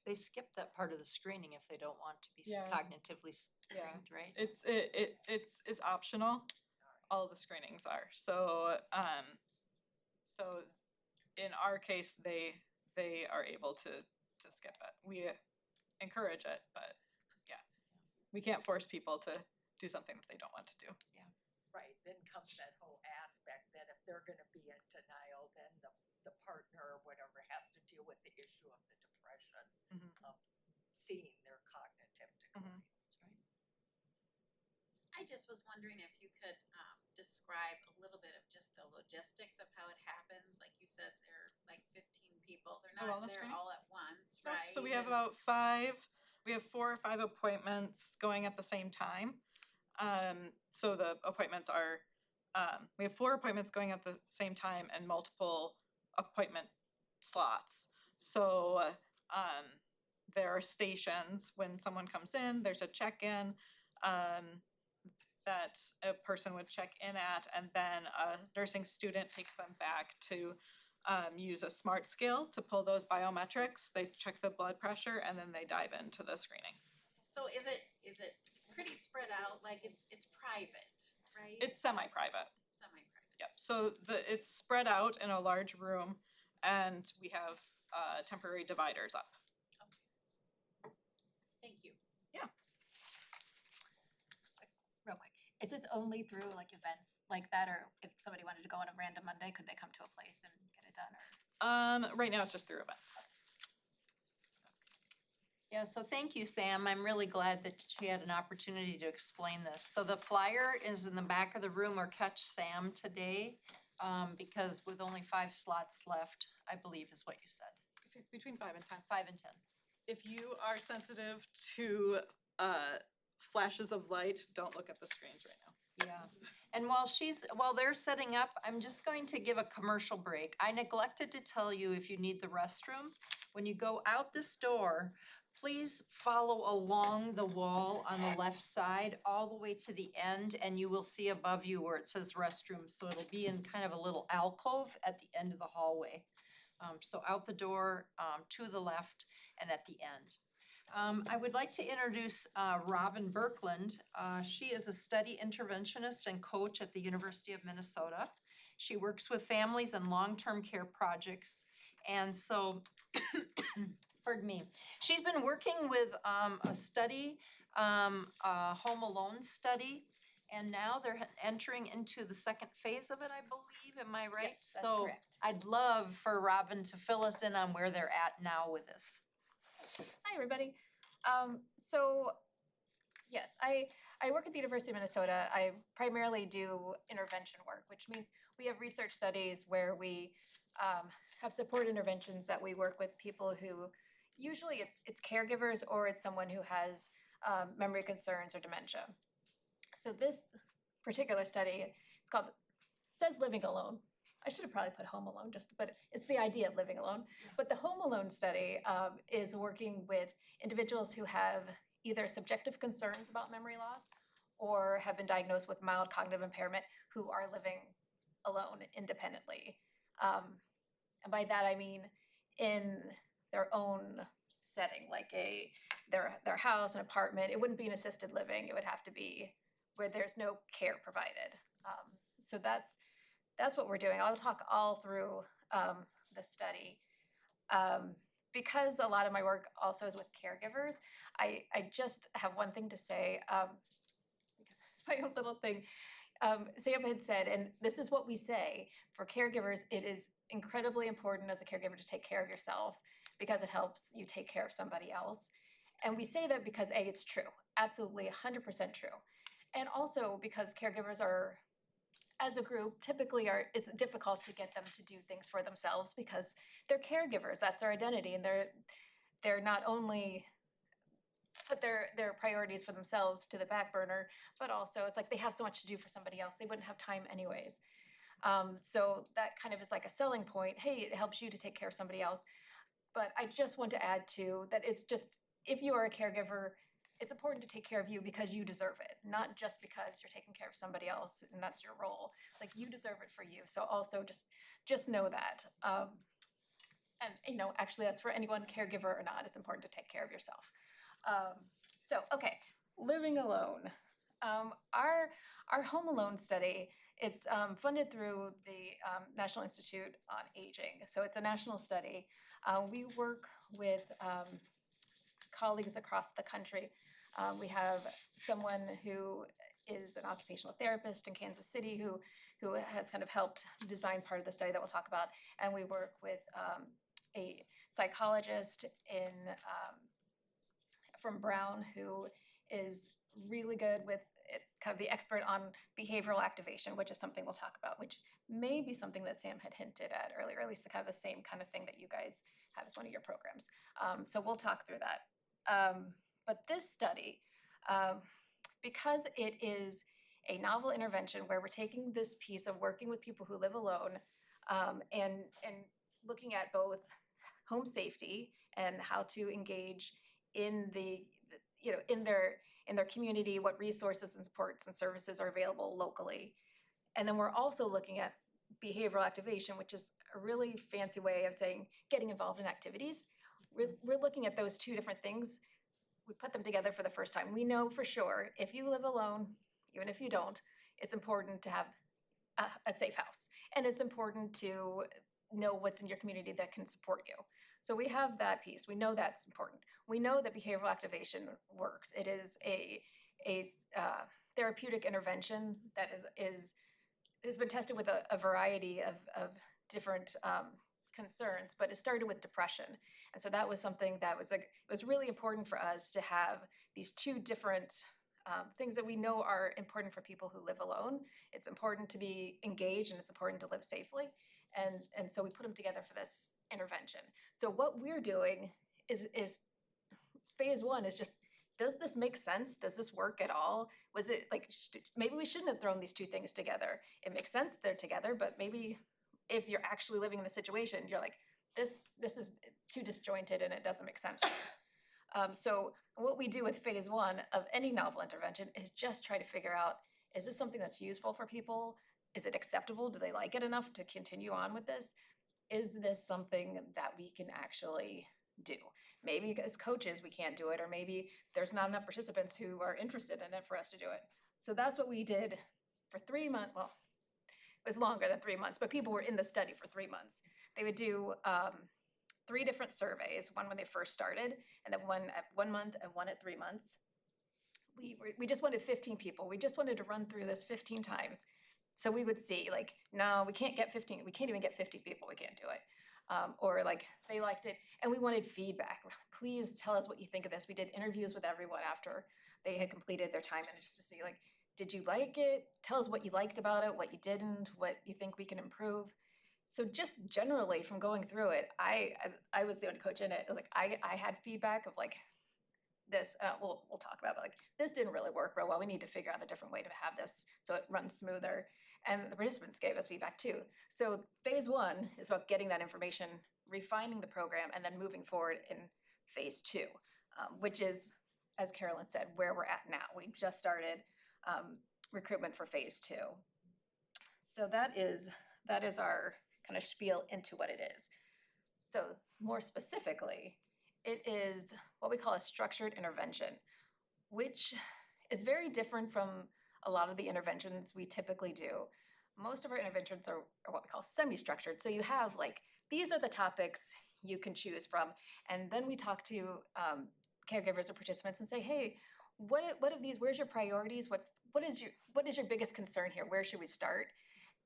They skip that part of the screening if they don't want to be Yeah. cognitively screened, right? It's optional. All of the screenings are. So in our case, they are able to skip it. We encourage it, but yeah, we can't force people to do something that they don't want to do. Right, then comes that whole aspect that if they're gonna be in denial, then the partner or whatever has to deal with the issue of the depression of seeing their cognitive decline. That's right. I just was wondering if you could describe a little bit of just the logistics of how it happens. Like you said, there are like 15 people. They're not wellness there screening? all at once, Nope. right? So we have And- about we have 4 or 5 appointments going at the same time. So the appointments are, we have 4 appointments going at the same time and multiple appointment slots. So, there are stations when someone comes in, there's a check-in, that a person would check in at, and then a nursing student takes them back to use a smart scale to pull those biometrics. They check the blood pressure and then they dive into the screening. So is it pretty spread out? Like it's private, right? It's semi-private. Semi-private. Yep, so it's spread out in a large room and we have temporary dividers up. Thank you. Real quick, is this only through like events like that, or if somebody wanted to go on a random Monday, could they come to a place and get it done, or? Right now it's just through events. Yeah, so thank you, Sam. I'm really glad that she had an opportunity to explain this. So the flyer is in the back of the room, or catch Sam today, because with only 5 slots left, I believe is what you said, Between 5 and 10. 5 and 10. If you are sensitive to flashes of light, don't look at the screens right now. Yeah, and while they're setting up, I'm just going to give a commercial break. I neglected to tell you if you need the restroom, when you go out this door, please follow along the wall on the left side all the way to the end, and you will see above you where it says restroom. So it'll be in kind of a little alcove at the end of the hallway. So out the door, to the left and at the end. I would like to introduce Robyn Birkeland. She is a study interventionist and coach at the University of Minnesota. She works with families and long-term care projects. And so, pardon me, she's been working with a study, a home alone study. And now they're entering into the second phase of it, I believe, am I right? Yes, that's So correct. I'd love for Robyn to fill us in on where they're at now with this. Hi, everybody. So, yes, I work at the University of Minnesota. I primarily do intervention work, which means we have research studies where we have support interventions that we work with people who usually it's caregivers or it's someone who has memory concerns or dementia. So this particular study, it says living alone. I should have probably put home alone, but it's the idea of living alone. But the home alone study is working with individuals who have either subjective concerns about memory loss or have been diagnosed with mild cognitive impairment who are living alone independently. And by that I mean in their own setting, like their house, an apartment. It wouldn't be an assisted living. It would have to be where there's no care provided. So that's what we're doing. I'll talk all through the study. Because a lot of my work also is with caregivers, I just have one thing to say, because it's my own little thing. Sam had said, and this is what we say, for caregivers, it is incredibly important as a caregiver to take care of yourself because it helps you take care of somebody else. And we say that because A, it's true, absolutely 100% true. And also because caregivers are, as a group, typically it's difficult to get them to do things for themselves because they're caregivers, that's their identity, and they're not only put their priorities for themselves to the back burner, but also it's like they have so much to do for somebody else, they wouldn't have time anyways. So that kind of is like a selling point. Hey, it helps you to take care of somebody else. But I just want to add too that it's just, if you are a caregiver, it's important to take care of you because you deserve it, not just because you're taking care of somebody else and that's your role. It's like you deserve it for you. So also just know that. And actually that's for anyone, caregiver or not, it's important to take care of yourself. Okay, living alone. Our Home Alone study, it's funded through the National Institute on Aging. So it's a national study. We work with colleagues across the country. We have someone who is an occupational therapist in Kansas City who has kind of helped design part of the study that we'll talk about. And we work with a psychologist from Brown who is really good with it, kind of the expert on behavioral activation, which is something we'll talk about, which may be something that Sam had hinted at earlier, or at least the kind of the same kind of thing that you guys have as one of your programs. So we'll talk through that. But this study, because it is a novel intervention where we're taking this piece of working with people who live alone and looking at both home safety and how to engage in in their community, what resources and supports and services are available locally. And then we're also looking at behavioral activation, which is a really fancy way of saying getting involved in activities. We're looking at those two different things. We put them together for the first time. We know for sure if you live alone, even if you don't, it's important to have a safe house. And it's important to know what's in your community that can support you. So we have that piece. We know that's important. We know that behavioral activation works. It is a therapeutic intervention that has been tested with a variety of different concerns, but it started with depression. And so that was something that was really important for us to have these two different things that we know are important for people who live alone. It's important to be engaged and it's important to live safely. And so we put them together for this intervention. So what we're doing is phase one is just, does this make sense? Does this work at all? Was it like, maybe we shouldn't have thrown these two things together. It makes sense that they're together, but maybe if you're actually living in the situation, you're like, this is too disjointed and it doesn't make sense for us. So what we do with phase one of any novel intervention is just try to figure out, is this something that's useful for people? Is it acceptable? Do they like it enough to continue on with this? Is this something that we can actually do? Maybe as coaches we can't do it, or maybe there's not enough participants who are interested in it for us to do it. So that's what we did for 3 months. Well, it was longer than 3 months, but people were in the study for 3 months. They would do 3 different surveys, one when they first started, and then one at 1 month and one at 3 months. We just wanted 15 people. We just wanted to run through this 15 times. So we would see, like, no, we can't get 15. We can't even get 50 people. We can't do it. Or like they liked it, and we wanted feedback. Please tell us what you think of this. We did interviews with everyone after they had completed their time, and just to see, like, did you like it? Tell us what you liked about it, what you didn't, what you think we can improve. So just generally from going through it, as I was the only coach in it, like I had feedback of like this, we'll talk about, but like this didn't really work real well. We need to figure out a different way to have this so it runs smoother. And the participants gave us feedback too. So phase one is about getting that information, refining the program, and then moving forward in phase two, which is, as Carolyn said, where we're at now. We've just started recruitment for phase two. So that is our kind of spiel into what it is. So more specifically, it is what we call a structured intervention, which is very different from a lot of the interventions we typically do. Most of our interventions are what we call semi-structured. So you have like, these are the topics you can choose from. And then we talk to caregivers or participants and say, hey, what of these, where's your priorities? What is your biggest concern here? Where should we start?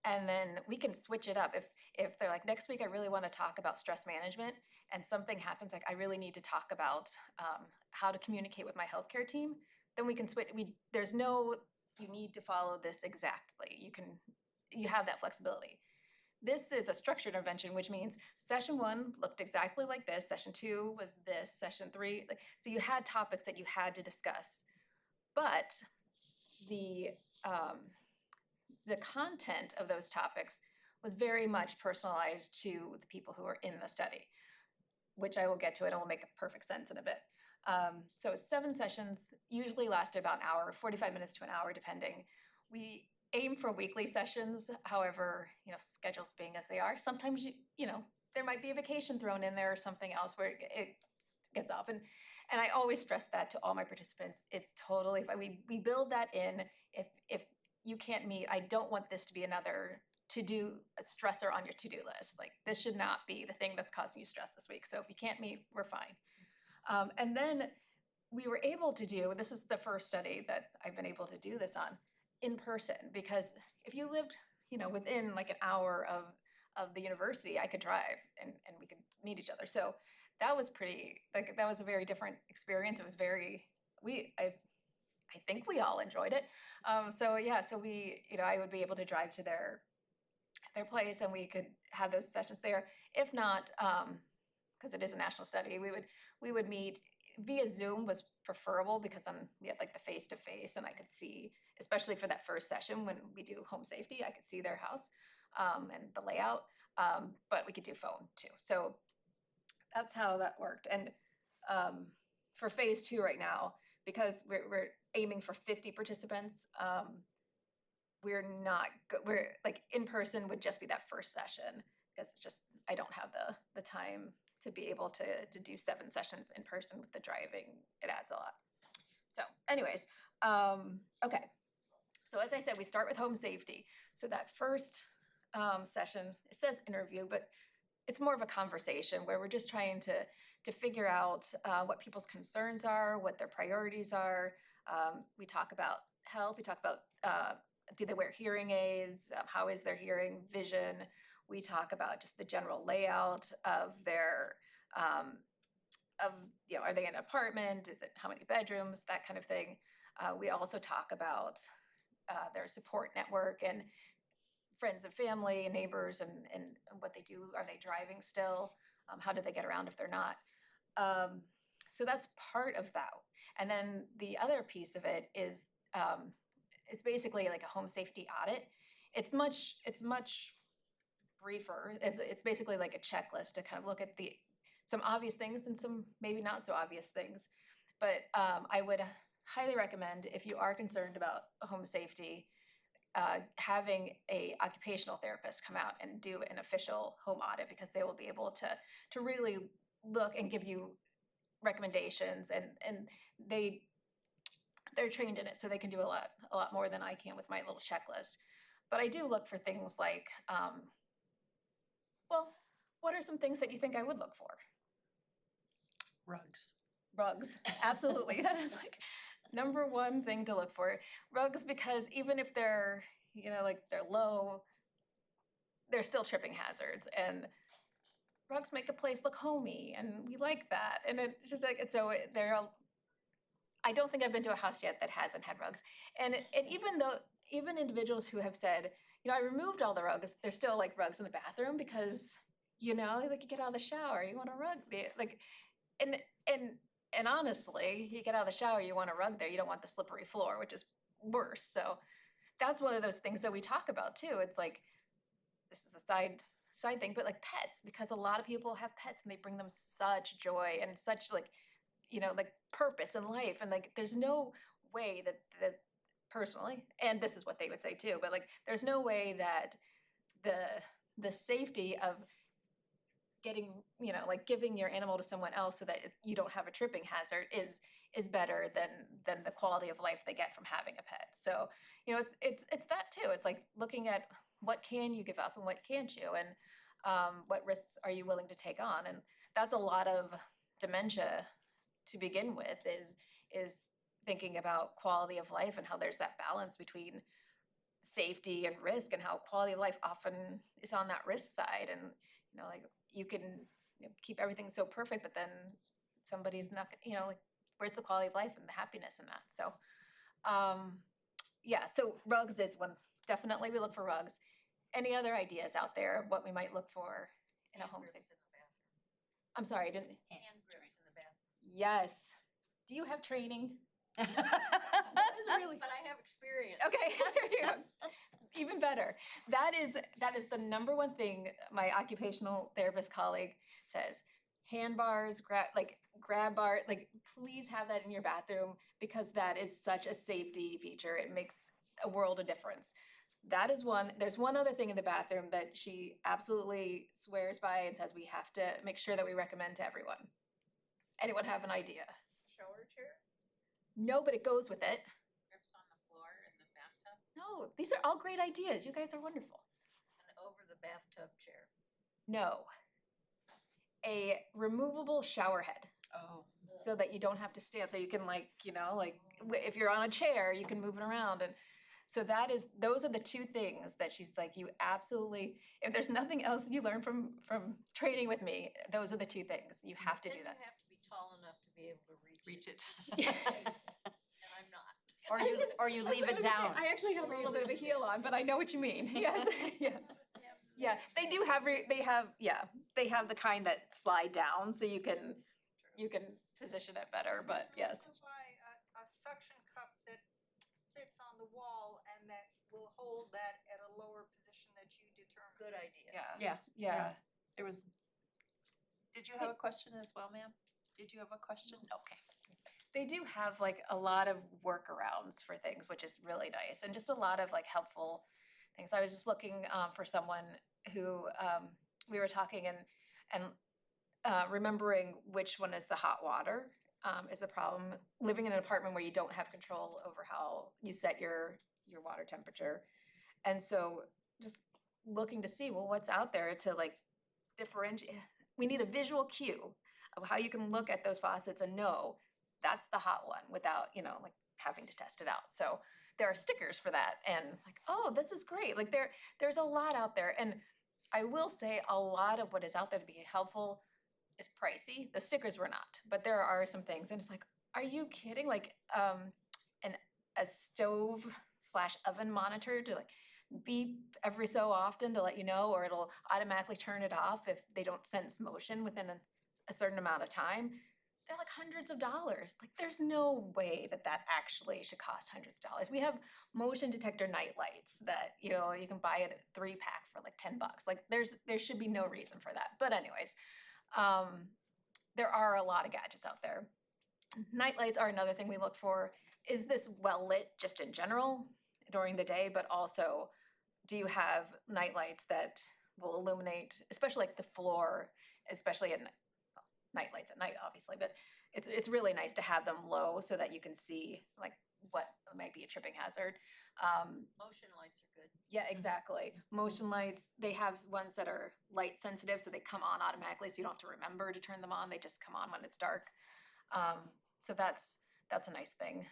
And then we can switch it up. If they're like, next week I really want to talk about stress management, and something happens like I really need to talk about how to communicate with my healthcare team, then we can switch. There's no, you need to follow this exactly. You have that flexibility. This is a structured intervention, which means session one looked exactly like this, session two was this, session three, so you had topics that you had to discuss, but the content of those topics was very much personalized to the people who are in the study, which I will get to it and will make perfect sense in a bit. So it's 7 sessions, usually lasted about an hour, 45 minutes to an hour, depending. We aim for weekly sessions, however, schedules being as they are, sometimes, there might be a vacation thrown in there or something else where it gets off. And I always stress that to all my participants. It's totally fine. We build that in. If you can't meet, I don't want this to be another to-do stressor on your to-do list. Like, this should not be the thing that's causing you stress this week. So if you can't meet, we're fine. And then we were able to do, this is the first study that I've been able to do this on, in person, because if you lived, within like an hour of the university, I could drive and we could meet each other. So that was that was a very different experience. It was I think we all enjoyed it. So we, I would be able to drive to their place and we could have those sessions there. If not, because it is a national study, we would meet via Zoom was preferable because we had like the face-to-face and I could see, especially for that first session when we do home safety, I could see their house and the layout, but we could do phone too. So that's how that worked. And for phase 2 right now, because we're aiming for 50 participants, we're like in person would just be that first session because it's just, I don't have the time to be able to do 7 sessions in person with the driving. It adds a lot. So anyways, okay. So as I said, we start with home safety. So that first session, it says interview, but it's more of a conversation where we're just trying to figure out what people's concerns are, what their priorities are. We talk about health. We talk about do they wear hearing aids? How is their hearing, vision? We talk about just the general layout of their, are they in an apartment? Is it how many bedrooms? That kind of thing. We also talk about their support network and friends and family and neighbors and what they do. Are they driving still? How do they get around if they're not? So that's part of that. And then the other piece of it is it's basically like a home safety audit. It's much briefer. It's basically like a checklist to kind of look at some obvious things and some maybe not so obvious things. But I would highly recommend, if you are concerned about home safety, having a occupational therapist come out and do an official home audit, because they will be able to really look and give you recommendations, and they're trained in it, so they can do a lot more than I can with my little checklist. But I do look for things like, what are some things that you think I would look for? Rugs, absolutely. That is like number one thing to look for. Rugs, because even if they're, they're low, they're still tripping hazards, and rugs make a place look homey, and we like that. And it's just like, so I don't think I've been to a house yet that hasn't had rugs. And even individuals who have said, I removed all the rugs. There's still like rugs in the bathroom because, like you get out of the shower, you want a rug there. Like, and honestly, you get out of the shower, you want a rug there. You don't want the slippery floor, which is worse. So that's one of those things that we talk about too. It's like, this is a side thing, but like pets, because a lot of people have pets and they bring them such joy and such like, like purpose in life. And like, there's no way that personally, and this is what they would say too, but like, there's no way that the safety of getting, like giving your animal to someone else so that you don't have a tripping hazard is better than the quality of life they get from having a pet. So, it's that too. It's like looking at what can you give up and what can't you, and what risks are you willing to take on. And that's a lot of dementia to begin with, is thinking about quality of life and how there's that balance between safety and risk, and how quality of life often is on that risk side. And like you can keep everything so perfect, but then somebody's not, like where's the quality of life and the happiness in that? So yeah, so rugs is one. Definitely we look for rugs. Any other ideas out there of what we might look for in a home safe? I'm sorry, I didn't. Hand grips in the bathroom. Yes. Do you have training? Really? But I have experience. Okay, there you go. Even better. That is the number one thing my occupational therapist colleague says. Handbars, grab bar, like please have that in your bathroom, because that is such a safety feature. It makes a world of difference. That is one. There's one other thing in the bathroom that she absolutely swears by and says we have to make sure that we recommend to everyone. Anyone have an idea? Shower chair? No, but it goes with it. Grips on the floor in the bathtub. No, these are all great ideas. You guys are wonderful. An over the bathtub chair. No. A removable shower head. Oh. So that you don't have to stand. So you can if you're on a chair, you can move it around. And so those are the two things that she's like, you absolutely, if there's nothing else you learn from training with me, those are the two things. You have to do that. You have to be tall enough to be able to reach it. it. And I'm not. Or you leave it down. I actually have a little bit of a heel on, but I know what you mean. Yes, yes. Yeah, they do have, they have the kind that slide down, so you can position it better, but yes. You buy a suction cup that fits on the wall and that will hold that at a lower position that you determine. Good idea. Yeah. Did you have a question as well, ma'am? Did you have a question? Okay. They do have like a lot of workarounds for things, which is really nice, and just a lot of like helpful things. I was just looking for someone who we were talking and remembering which one is the hot water is a problem. Living in an apartment where you don't have control over how you set your water temperature, and so just looking to see, well, what's out there to like differentiate. We need a visual cue of how you can look at those faucets and know that's the hot one without like having to test it out. So there are stickers for that, and it's like, oh, this is great. Like there's a lot out there, and I will say a lot of what is out there to be helpful is pricey. The stickers were not, but there are some things, and it's like, are you kidding? Like a stove / oven monitor to like beep every so often to let you know, or it'll automatically turn it off if they don't sense motion within a certain amount of time. They're like hundreds of dollars. Like there's no way that actually should cost hundreds of dollars. We have motion detector night lights that, you can buy it at 3-pack for like $10. Like there should be no reason for that. But anyways, there are a lot of gadgets out there. Night lights are another thing we look for. Is this well lit just in general during the day, but also do you have night lights that will illuminate, especially like the floor, especially at night lights at night, obviously, but it's really nice to have them low so that you can see like what might be a tripping hazard. Motion lights are good. Yeah, exactly. Motion lights, they have ones that are light sensitive, so they come on automatically, so you don't have to remember to turn them on. They just come on when it's dark. So that's a nice thing.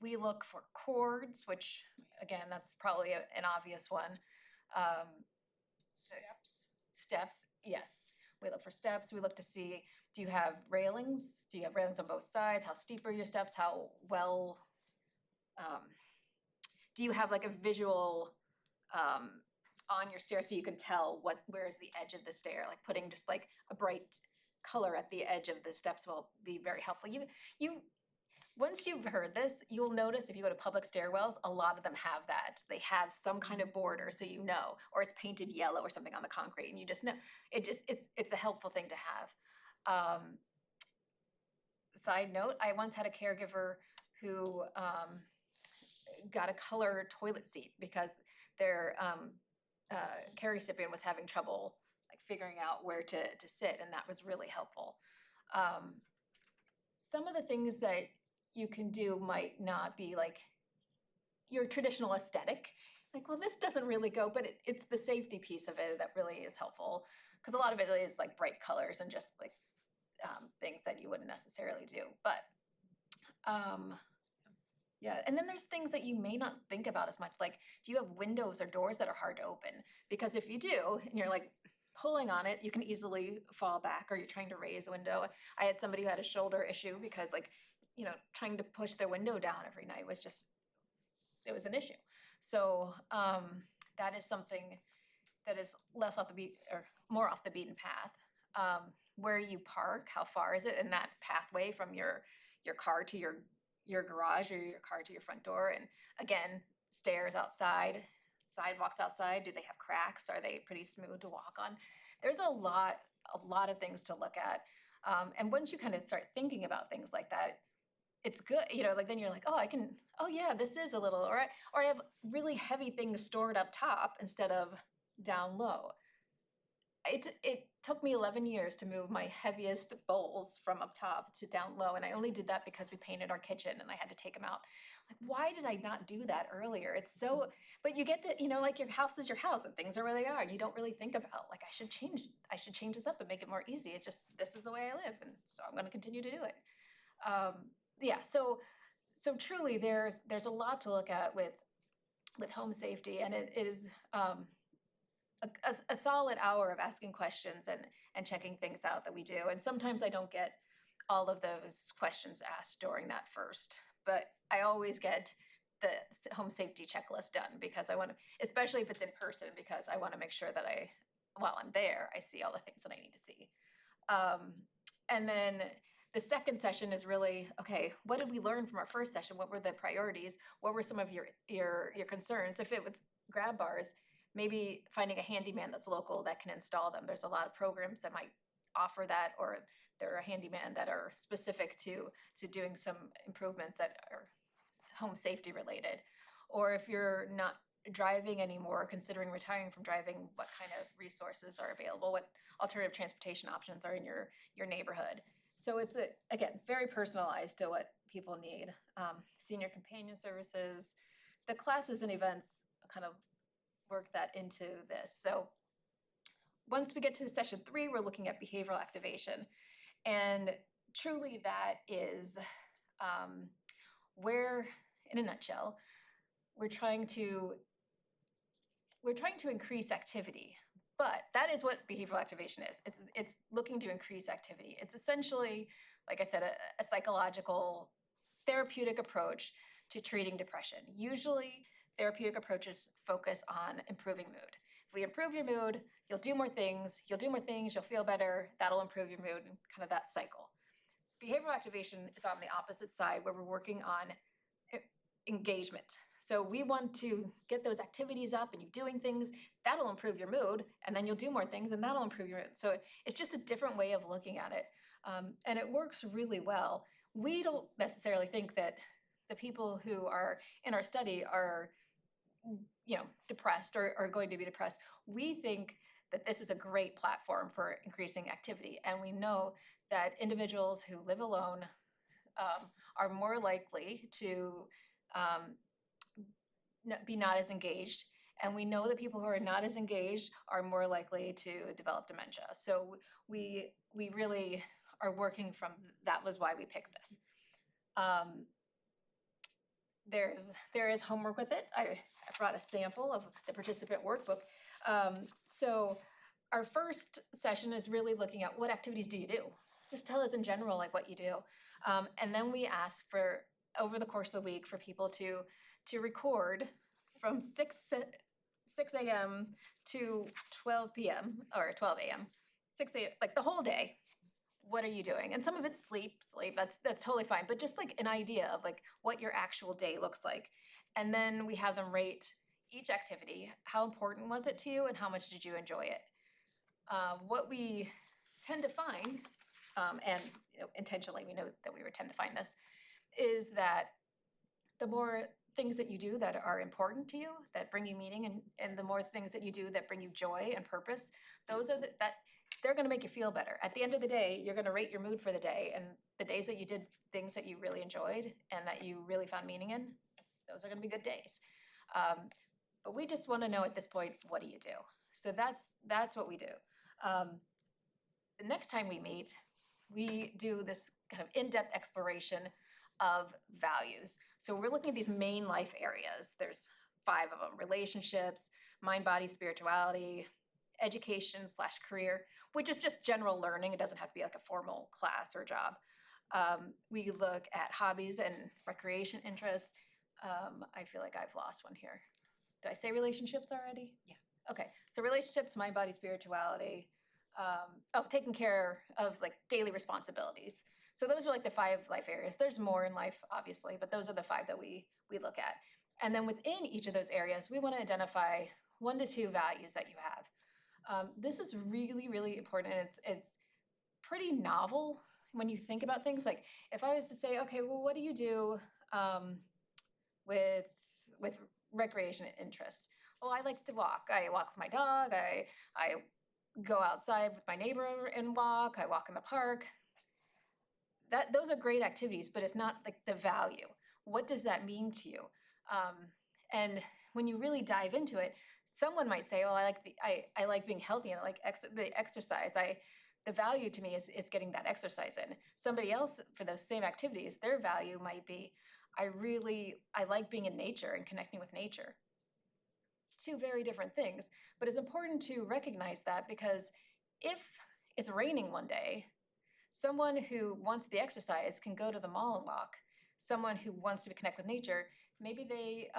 We look for cords, which again, that's probably an obvious one. Steps, yes. We look for steps. We look to see, do you have railings? Do you have railings on both sides? How steep are your steps? How well do you have like a visual on your stair so you can tell where's the edge of the stair? Like putting just like a bright color at the edge of the steps will be very helpful. Once you've heard this, you'll notice if you go to public stairwells, a lot of them have that. They have some kind of border so you know, or it's painted yellow or something on the concrete and you just know. It's a helpful thing to have. Side note, I once had a caregiver who got a color toilet seat because their care recipient was having trouble like figuring out where to sit, and that was really helpful. Some of the things that you can do might not be like your traditional aesthetic. Like, well, this doesn't really go, but it's the safety piece of it that really is helpful. Because a lot of it is like bright colors and just like things that you wouldn't necessarily do. But yeah, and then there's things that you may not think about as much. Like, do you have windows or doors that are hard to open? Because if you do, and you're like pulling on it, you can easily fall back, or you're trying to raise a window. I had somebody who had a shoulder issue because like, trying to push their window down every night was just, it was an issue. So that is something that is less off the beat or more off the beaten path. Where you park, how far is it in that pathway from your car to your garage or your car to your front door? And again, stairs outside, sidewalks outside, do they have cracks? Are they pretty smooth to walk on? There's a lot of things to look at. And once you kind of start thinking about things like that, it's good, like then you're like, oh yeah, this is a little, or I have really heavy things stored up top instead of down low. It took me 11 years to move my heaviest bowls from up top to down low, and I only did that because we painted our kitchen and I had to take them out. Like, why did I not do that earlier? It's so, but you get to, like your house is your house and things are where they are, and you don't really think about like, I should change this up and make it more easy. It's just, this is the way I live, and so I'm going to continue to do it. Yeah, so truly there's a lot to look at with home safety, and it is a solid hour of asking questions and checking things out that we do. And sometimes I don't get all of those questions asked during that first, but I always get the home safety checklist done because I want to, especially if it's in person, because I want to make sure that while I'm there, I see all the things that I need to see. And then the second session is really, okay, what did we learn from our first session? What were the priorities? What were some of your concerns? If it was grab bars, maybe finding a handyman that's local that can install them. There's a lot of programs that might offer that, or there are handyman that are specific to doing some improvements that are home safety related. Or if you're not driving anymore, considering retiring from driving, what kind of resources are available? What alternative transportation options are in your neighborhood? So it's, again, very personalized to what people need. Senior companion services, the classes and events kind of work that into this. So once we get to session 3, we're looking at behavioral activation. And truly that is where, in a nutshell, we're trying to increase activity. But that is what behavioral activation is. It's looking to increase activity. It's essentially, like I said, a psychological therapeutic approach to treating depression. Usually, therapeutic approaches focus on improving mood. If we improve your mood, you'll do more things, you'll feel better, that'll improve your mood, and kind of that cycle. Behavioral activation is on the opposite side, where we're working on engagement. So we want to get those activities up and you doing things, that'll improve your mood, and then you'll do more things and that'll improve your mood. So it's just a different way of looking at it. And it works really well. We don't necessarily think that the people who are in our study are, depressed or are going to be depressed. We think that this is a great platform for increasing activity. And we know that individuals who live alone are more likely to be not as engaged. And we know that people who are not as engaged are more likely to develop dementia. So we really are working from, that was why we picked this. There is homework with it. I brought a sample of the participant workbook. So our first session is really looking at what activities do you do? Just tell us in general like what you do. And then we ask for, over the course of the week, for people to record from 6 a.m. to 12 p.m. or 12 a.m. 6 a.m. like the whole day. What are you doing? And some of it's sleep, that's totally fine, but just like an idea of like what your actual day looks like. And then we have them rate each activity. How important was it to you and how much did you enjoy it? What we tend to find, and intentionally we know that we would tend to find this, is that the more things that you do that are important to you, that bring you meaning, and the more things that you do that bring you joy and purpose, those are they're gonna make you feel better. At the end of the day, you're gonna rate your mood for the day, and the days that you did things that you really enjoyed and that you really found meaning in, those are gonna be good days. But we just wanna know at this point, what do you do? So that's what we do. The next time we meet, we do this kind of in-depth exploration of values. So we're looking at these main life areas. There's 5 of them: relationships, mind, body, spirituality, education/career, which is just general learning. It doesn't have to be like a formal class or job. We look at hobbies and recreation interests. I feel like I've lost one here. Did I say relationships already? Yeah. Okay, so relationships, mind, body, spirituality, taking care of like daily responsibilities. So those are like the 5 life areas. There's more in life, obviously, but those are the 5 that we look at. And then within each of those areas, we want to identify 1 to 2 values that you have. This is really, really important. And it's pretty novel when you think about things. Like if I was to say, okay, well, what do you do with recreation interests? Well, I like to walk. I walk with my dog. I go outside with my neighbor and walk. I walk in the park. Those are great activities, but it's not like the value. What does that mean to you? And when you really dive into it, someone might say, well, I like being healthy and I like the exercise. The value to me is getting that exercise in. Somebody else, for those same activities, their value might be, I like being in nature and connecting with nature. 2 very different things, but it's important to recognize that, because if it's raining one day, someone who wants the exercise can go to the mall and walk. Someone who wants to connect with nature, maybe they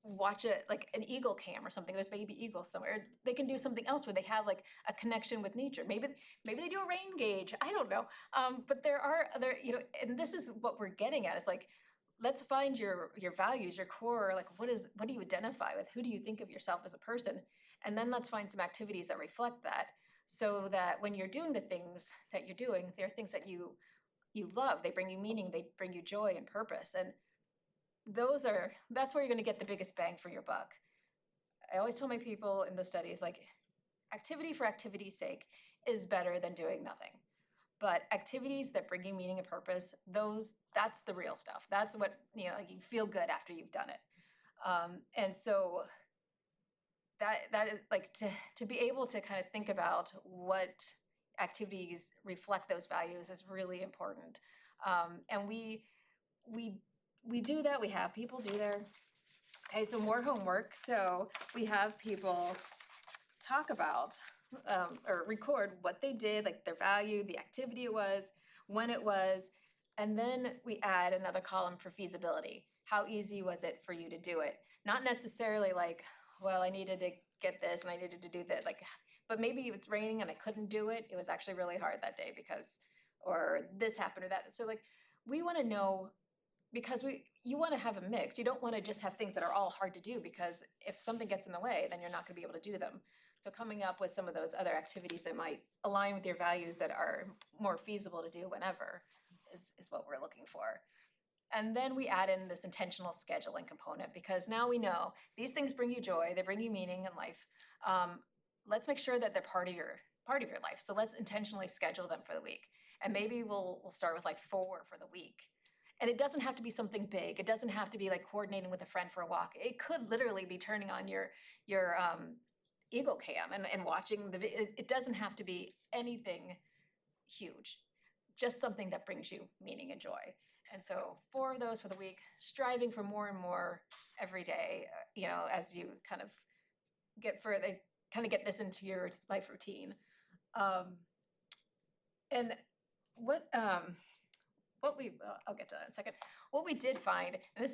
watch like an eagle cam or something. There's baby eagles somewhere. They can do something else where they have like a connection with nature. Maybe they do a rain gauge. I don't know. But there are other, and this is what we're getting at. Is like, let's find your values, your core. Like, what do you identify with? Who do you think of yourself as a person? And then let's find some activities that reflect that, so that when you're doing the things that you're doing, they're things that you love. They bring you meaning. They bring you joy and purpose. And that's where you're going to get the biggest bang for your buck. I always tell my people in the studies, like, activity for activity's sake is better than doing nothing. But activities that bring you meaning and purpose, that's the real stuff. That's what, like, you feel good after you've done it. And so that is like to be able to kind of think about what activities reflect those values is really important. And we do that. We have people do okay, so more homework. So we have people talk about or record what they did, like their value, the activity it was, when it was, and then we add another column for feasibility. How easy was it for you to do it? Not necessarily like, well, I needed to get this and I needed to do that, but maybe it's raining and I couldn't do it. It was actually really hard that day or this happened or that. So like, we want to know, because you want to have a mix. You don't want to just have things that are all hard to do, because if something gets in the way, then you're not going to be able to do them. So coming up with some of those other activities that might align with your values that are more feasible to do whenever is what we're looking for. And then we add in this intentional scheduling component, because now we know these things bring you joy, they bring you meaning in life. Let's make sure that they're part of your life. So let's intentionally schedule them for the week. And maybe we'll start with like 4 for the week. And it doesn't have to be something big. It doesn't have to be like coordinating with a friend for a walk. It could literally be turning on your Eagle Cam and watching it doesn't have to be anything huge, just something that brings you meaning and joy. And so 4 of those for the week, striving for more and more every day, as you kind of get this into your life routine. And what I'll get to that in a second. What we did find, and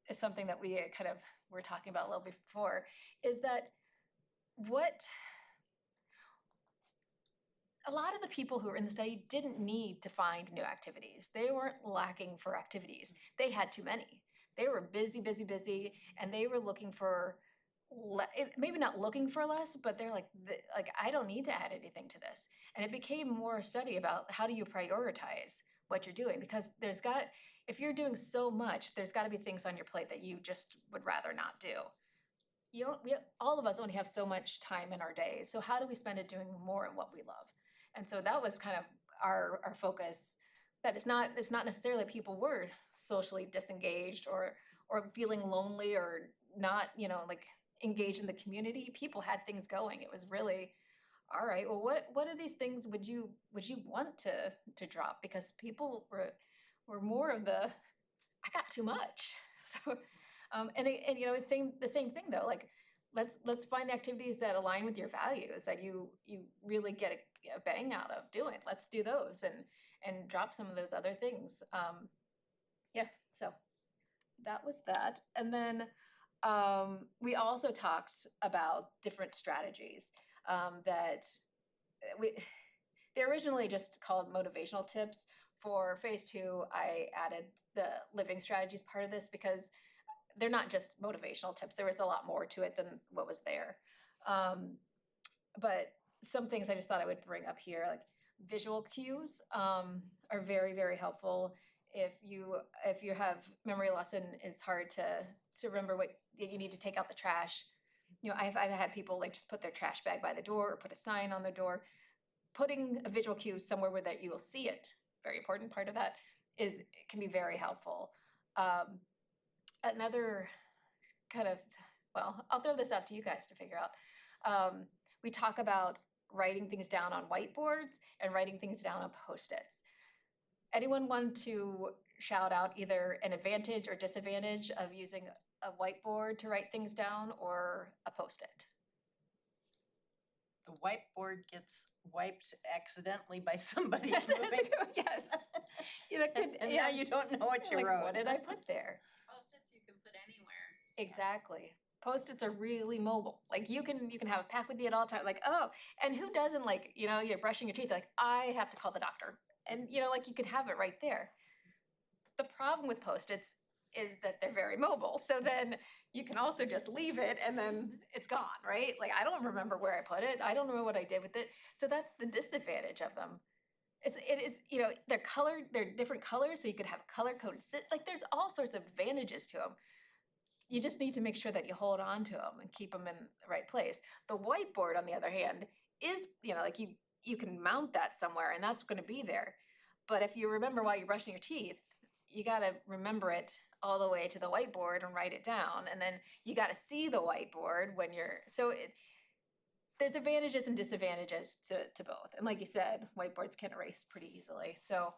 is something that we kind of were talking about a little before, is that a lot of the people who were in the study didn't need to find new activities. They weren't lacking for activities. They had too many. They were busy, busy, busy, and they were looking for maybe not looking for less, but they're like, I don't need to add anything to this. And it became more a study about how do you prioritize what you're doing, because if you're doing so much, there's got to be things on your plate that you just would rather not do. All of us only have so much time in our days, so how do we spend it doing more of what we love? And so that was kind of our focus. That it's not necessarily people were socially disengaged or feeling lonely or not, like engaged in the community. People had things going. It was really, all right, well, what are these things would you want to drop? Because people were more of the, I got too much. So it's the same thing though. Like let's find the activities that align with your values, that you really get a bang out of doing. Let's do those and drop some of those other things. So that was that. And then we also talked about different strategies that they originally just called motivational tips. For phase 2, I added the living strategies part of this because they're not just motivational tips. There was a lot more to it than what was there. But some things I just thought I would bring up here, like visual cues are very, very helpful. If you have memory loss and it's hard to remember what you need to take out the trash, I've had people like just put their trash bag by the door or put a sign on the door. Putting a visual cue somewhere where that you will see it, very important part of that, can be very helpful. Another kind of, well, I'll throw this out to you guys to figure out. We talk about writing things down on whiteboards and writing things down on Post-its. Anyone want to shout out either an advantage or disadvantage of using a whiteboard to write things down or a Post-it? The whiteboard gets wiped accidentally by somebody That's moving. a good one, yes. And now you don't know what you Like, wrote. what did I put there? Post-its you can put anywhere. Exactly. Post-its are really mobile. Like you can have a pack with you at all times. Like, oh, and who doesn't, like, you're brushing your teeth, like, I have to call the doctor. And like you can have it right there. The problem with Post-its is that they're very mobile. So then you can also just leave it and then it's gone, right? Like I don't remember where I put it. I don't know what I did with it. So that's the disadvantage of them. It is, they're colored, they're different colors, so you could have color coded. Like there's all sorts of advantages to them. You just need to make sure that you hold on to them and keep them in the right place. The whiteboard, on the other hand, is, like you can mount that somewhere and that's going to be there. But if you remember while you're brushing your teeth, you got to remember it all the way to the whiteboard and write it down. And then you got to see the whiteboard when there's advantages and disadvantages to both. And like you said, whiteboards can erase pretty easily. So,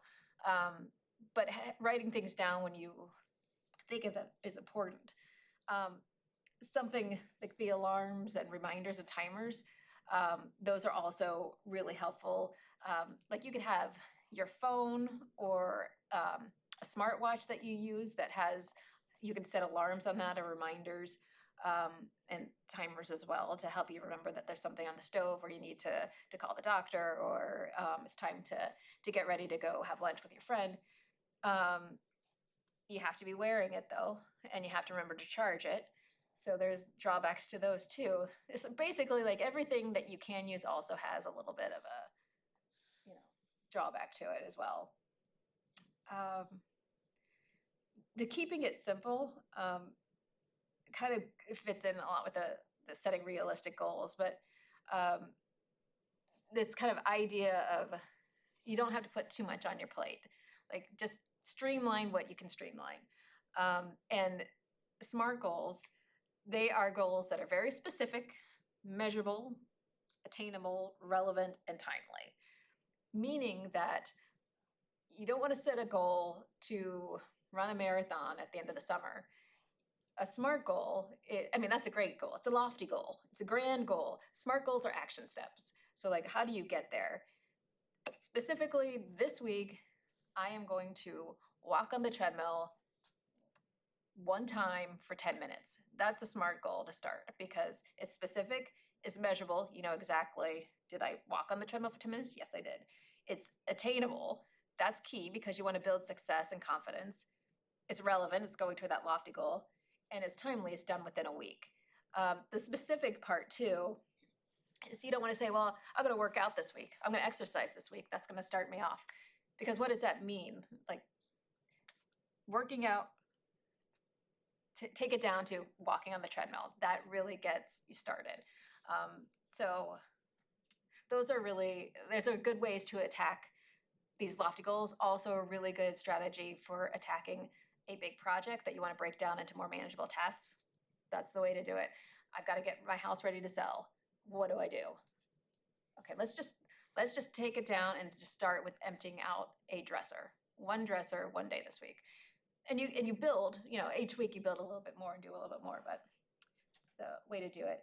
but writing things down when you think of them is important. Something like the alarms and reminders of timers, those are also really helpful. Like you could have your phone or a smartwatch that you use that you can set alarms on that or reminders and timers as well to help you remember that there's something on the stove or you need to call the doctor or it's time to get ready to go have lunch with your friend. You have to be wearing it though, and you have to remember to charge it. So there's drawbacks to those too. It's basically like everything that you can use also has a little bit of a, drawback to it as well. The keeping it simple kind of fits in a lot with the setting realistic goals, but this kind of idea of you don't have to put too much on your plate. Like just streamline what you can streamline. And SMART goals, they are goals that are very specific, measurable, attainable, relevant, and timely. Meaning that you don't want to set a goal to run a marathon at the end of the summer. A SMART goal, that's a great goal. It's a lofty goal. It's a grand goal. SMART goals are action steps. So like, how do you get there? Specifically this week, I am going to walk on the treadmill one time for 10 minutes. That's a smart goal to start because it's specific, it's measurable. You know exactly, did I walk on the treadmill for 10 minutes? Yes, I did. It's attainable. That's key because you want to build success and confidence. It's relevant, it's going toward that lofty goal, and it's timely, it's done within a week. The specific part too is you don't want to say, well, I'm going to work out this week. I'm going to exercise this week. That's going to start me off. Because what does that mean? Like working out, take it down to walking on the treadmill. That really gets you started. So those are good ways to attack these lofty goals. Also a really good strategy for attacking a big project that you want to break down into more manageable tasks. That's the way to do it. I've got to get my house ready to sell. What do I do? Okay, let's just take it down and just start with emptying out a dresser. One dresser, one day this week. And you build, each week you build a little bit more and do a little bit more, but it's the way to do it.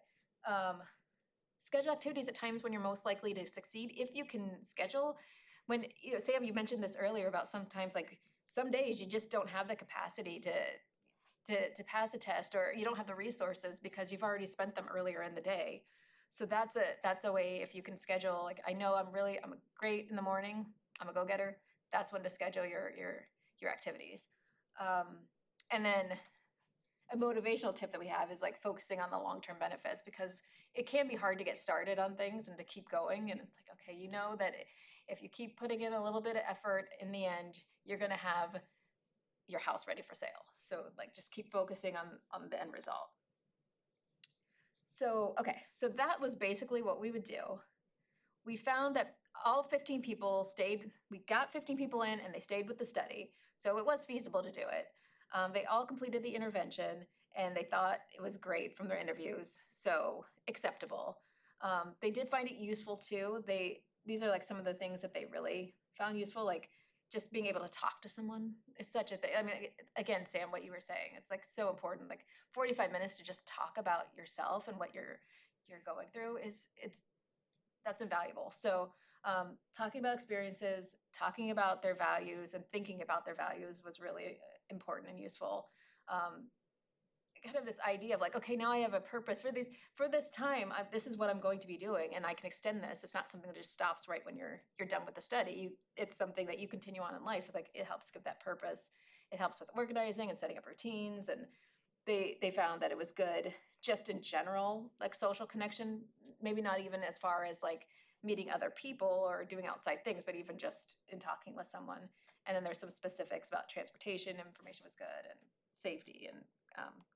Schedule activities at times when you're most likely to succeed. If you can schedule, when, Sam, you mentioned this earlier about sometimes like some days you just don't have the capacity to pass a test, or you don't have the resources because you've already spent them earlier in the day. So that's a way, if you can schedule, like I know I'm great in the morning, I'm a go-getter, that's when to schedule your activities. And then a motivational tip that we have is like focusing on the long-term benefits, because it can be hard to get started on things and to keep going. And it's like, okay, you know that if you keep putting in a little bit of effort, in the end, you're going to have your house ready for sale. So like just keep focusing on the end result. So, okay, so that was basically what we would do. We found that all 15 people stayed, we got 15 people in and they stayed with the study. So it was feasible to do it. They all completed the intervention and they thought it was great from their interviews, so acceptable. They did find it useful too. These are like some of the things that they really found useful, like just being able to talk to someone is such a thing. I mean, again, Sam, what you were saying, it's like so important, like 45 minutes to just talk about yourself and what you're going through that's invaluable. So talking about experiences, talking about their values and thinking about their values was really important and useful. Kind of this idea of like, okay, now I have a purpose for this time. This is what I'm going to be doing, and I can extend this. It's not something that just stops right when you're done with the study. It's something that you continue on in life. Like it helps give that purpose. It helps with organizing and setting up routines. And they found that it was good just in general, like social connection. Maybe not even as far as like meeting other people or doing outside things, but even just in talking with someone. And then there's some specifics about transportation. Information was good, and safety and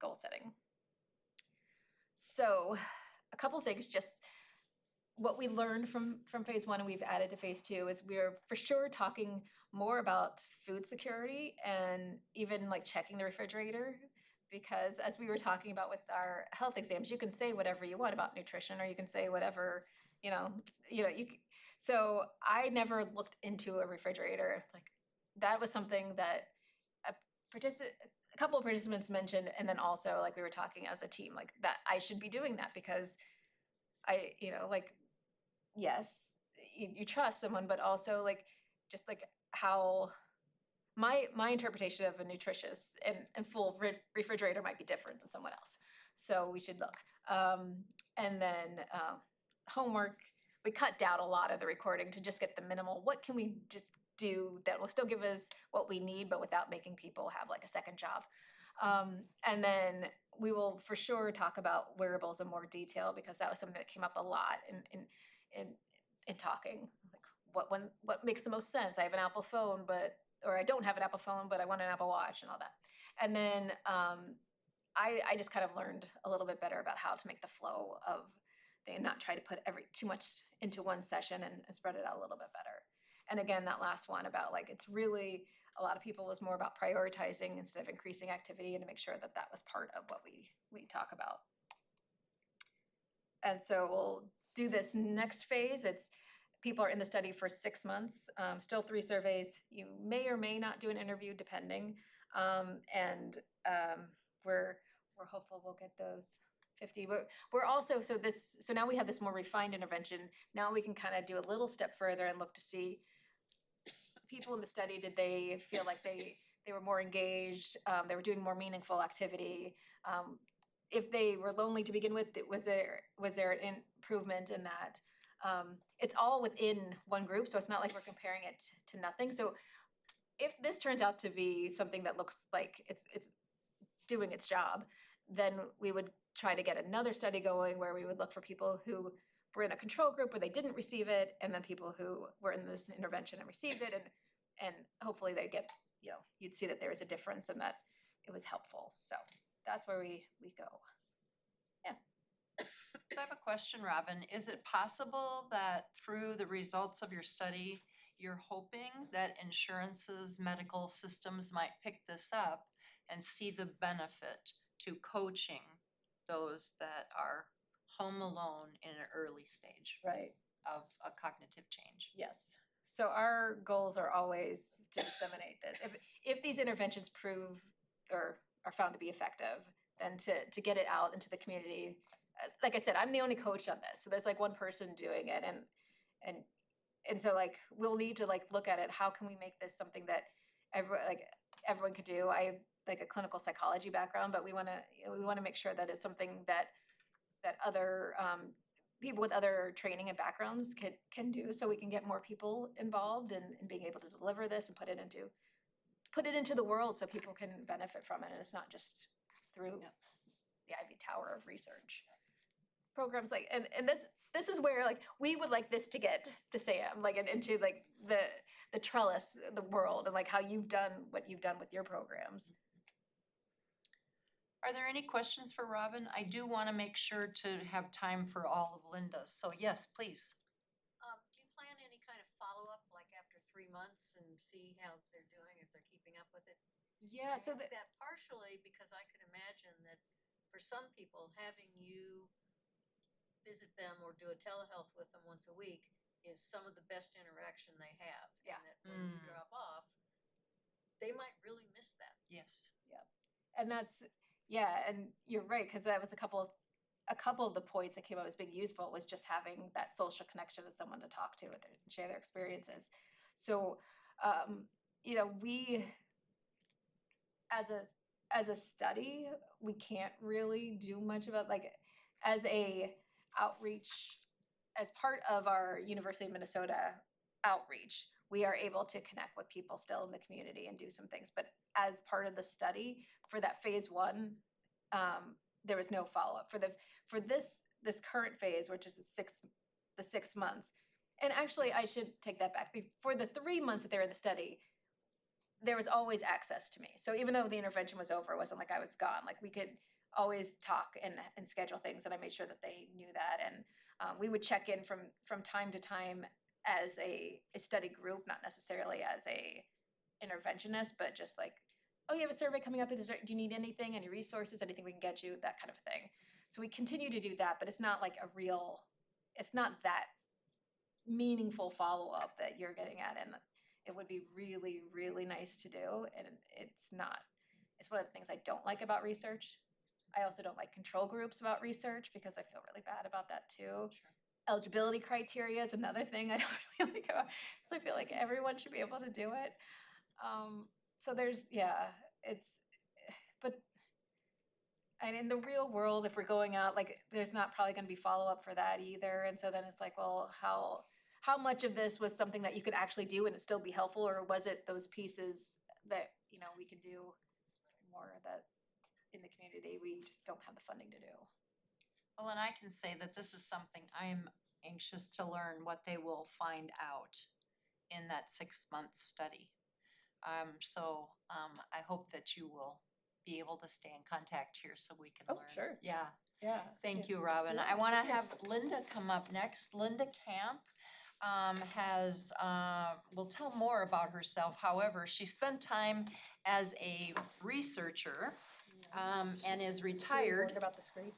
goal setting. So a couple things, just what we learned from phase 1 and we've added to phase 2 is we're for sure talking more about food security and even like checking the refrigerator, because as we were talking about with our health exams, you can say whatever you want about nutrition, or you can say whatever, so I never looked into a refrigerator. Like that was something that a couple of participants mentioned, and then also like we were talking as a team, like that I should be doing that because yes, you trust someone, but also like just like how my interpretation of a nutritious and full refrigerator might be different than someone else. So we should look. And then homework, we cut down a lot of the recording to just get the minimal. What can we just do that will still give us what we need, but without making people have like a second job? And then we will for sure talk about wearables in more detail, because that was something that came up a lot in talking. Like what makes the most sense? I have an Apple phone, or I don't have an Apple phone, but I want an Apple Watch and all that. And then I just kind of learned a little bit better about how to make the flow of and not try to put too much into one session and spread it out a little bit better. And again, that last one about like, it's really, a lot of people was more about prioritizing instead of increasing activity, and to make sure that that was part of what we talk about. And so we'll do this next phase. It's people are in the study for 6 months, still 3 surveys. You may or may not do an interview depending. We're hopeful we'll get those 50. But we're also, so now we have this more refined intervention. Now we can kind of do a little step further and look to see people in the study, did they feel like they they were more engaged, they were doing more meaningful activity. If they were lonely to begin with, was there an improvement in that? It's all within one group, so it's not like we're comparing it to nothing. So if this turns out to be something that looks like it's doing its job, then we would try to get another study going where we would look for people who were in a control group where they didn't receive it, and then people who were in this intervention and received it, and hopefully they'd get, you'd see that there was a difference and that it was helpful. So that's where we go. So I have a question, Robyn. Is it possible that through the results of your study, you're hoping that insurances, medical systems might pick this up and see the benefit to coaching those that are home alone in an early stage Right. of a cognitive change? Yes. So our goals are always to disseminate this. If these interventions prove or are found to be effective, then to get it out into the community. Like I said, I'm the only coach on this, so there's like one person doing it, and so like we'll need to like look at it. How can we make this something that everyone could do? I have like a clinical psychology background, but we want to make sure that it's something that other people with other training and backgrounds can do, so we can get more people involved in being able to deliver this and put it into the world so people can benefit from it, and it's not just through the Ivy Tower of research programs. Like and this is where like we would like this to get to Sam, like into like the trellis, the world, and like how you've done what you've done with your programs. Are there any questions for Robyn? I do want to make sure to have time for all of Linda's, so yes, please. Do you plan any kind of follow-up, like after 3 months, and see how they're doing, if they're keeping up with it? Yeah, so I ask that partially because I could imagine that for some people, having you visit them or do a telehealth with them once a week is some of the best interaction they have. Yeah. And that when you drop off, they might really miss that. Yes. and that's and you're right, because that was a couple of the points that came up as being useful was just having that social connection with someone to talk to and share their experiences. So we as a study, we can't really do much about like as a outreach, as part of our University of Minnesota outreach, we are able to connect with people still in the community and do some things. But as part of the study for that phase 1, there was no follow-up for this current phase, which is the 6 months. And actually, I should take that back. For the 3 months that they were in the study, there was always access to me. So even though the intervention was over, it wasn't like I was gone. Like we could always talk and schedule things, and I made sure that they knew that. And we would check in from time to time as a study group, not necessarily as a interventionist, but just like, oh, you have a survey coming up. Do you need anything, any resources, anything we can get you, that kind of thing. So we continue to do that, but it's not like it's not that meaningful follow-up that you're getting at. And it would be really, really nice to do. And it's one of the things I don't like about research. I also don't like control groups about research because I feel really bad about that too. Sure. Eligibility criteria is another thing I don't really like about. So I feel like everyone should be able to do it. So there's, and in the real world, if we're going out, like there's not probably going to be follow-up for that either. And so then it's like, well, how much of this was something that you could actually do and it still be helpful, or was it those pieces that, we can do more that in the community we just don't have the funding to do? Well, and I can say that this is something I'm anxious to learn what they will find out in that 6-month study. So I hope that you will be able to stay in contact here so we can learn. Sure. Yeah. Yeah. Thank you, Robyn. I want to have Linda come up next. Linda Camp will tell more about herself. However, she spent time as a researcher and is retired. Should we about the screen?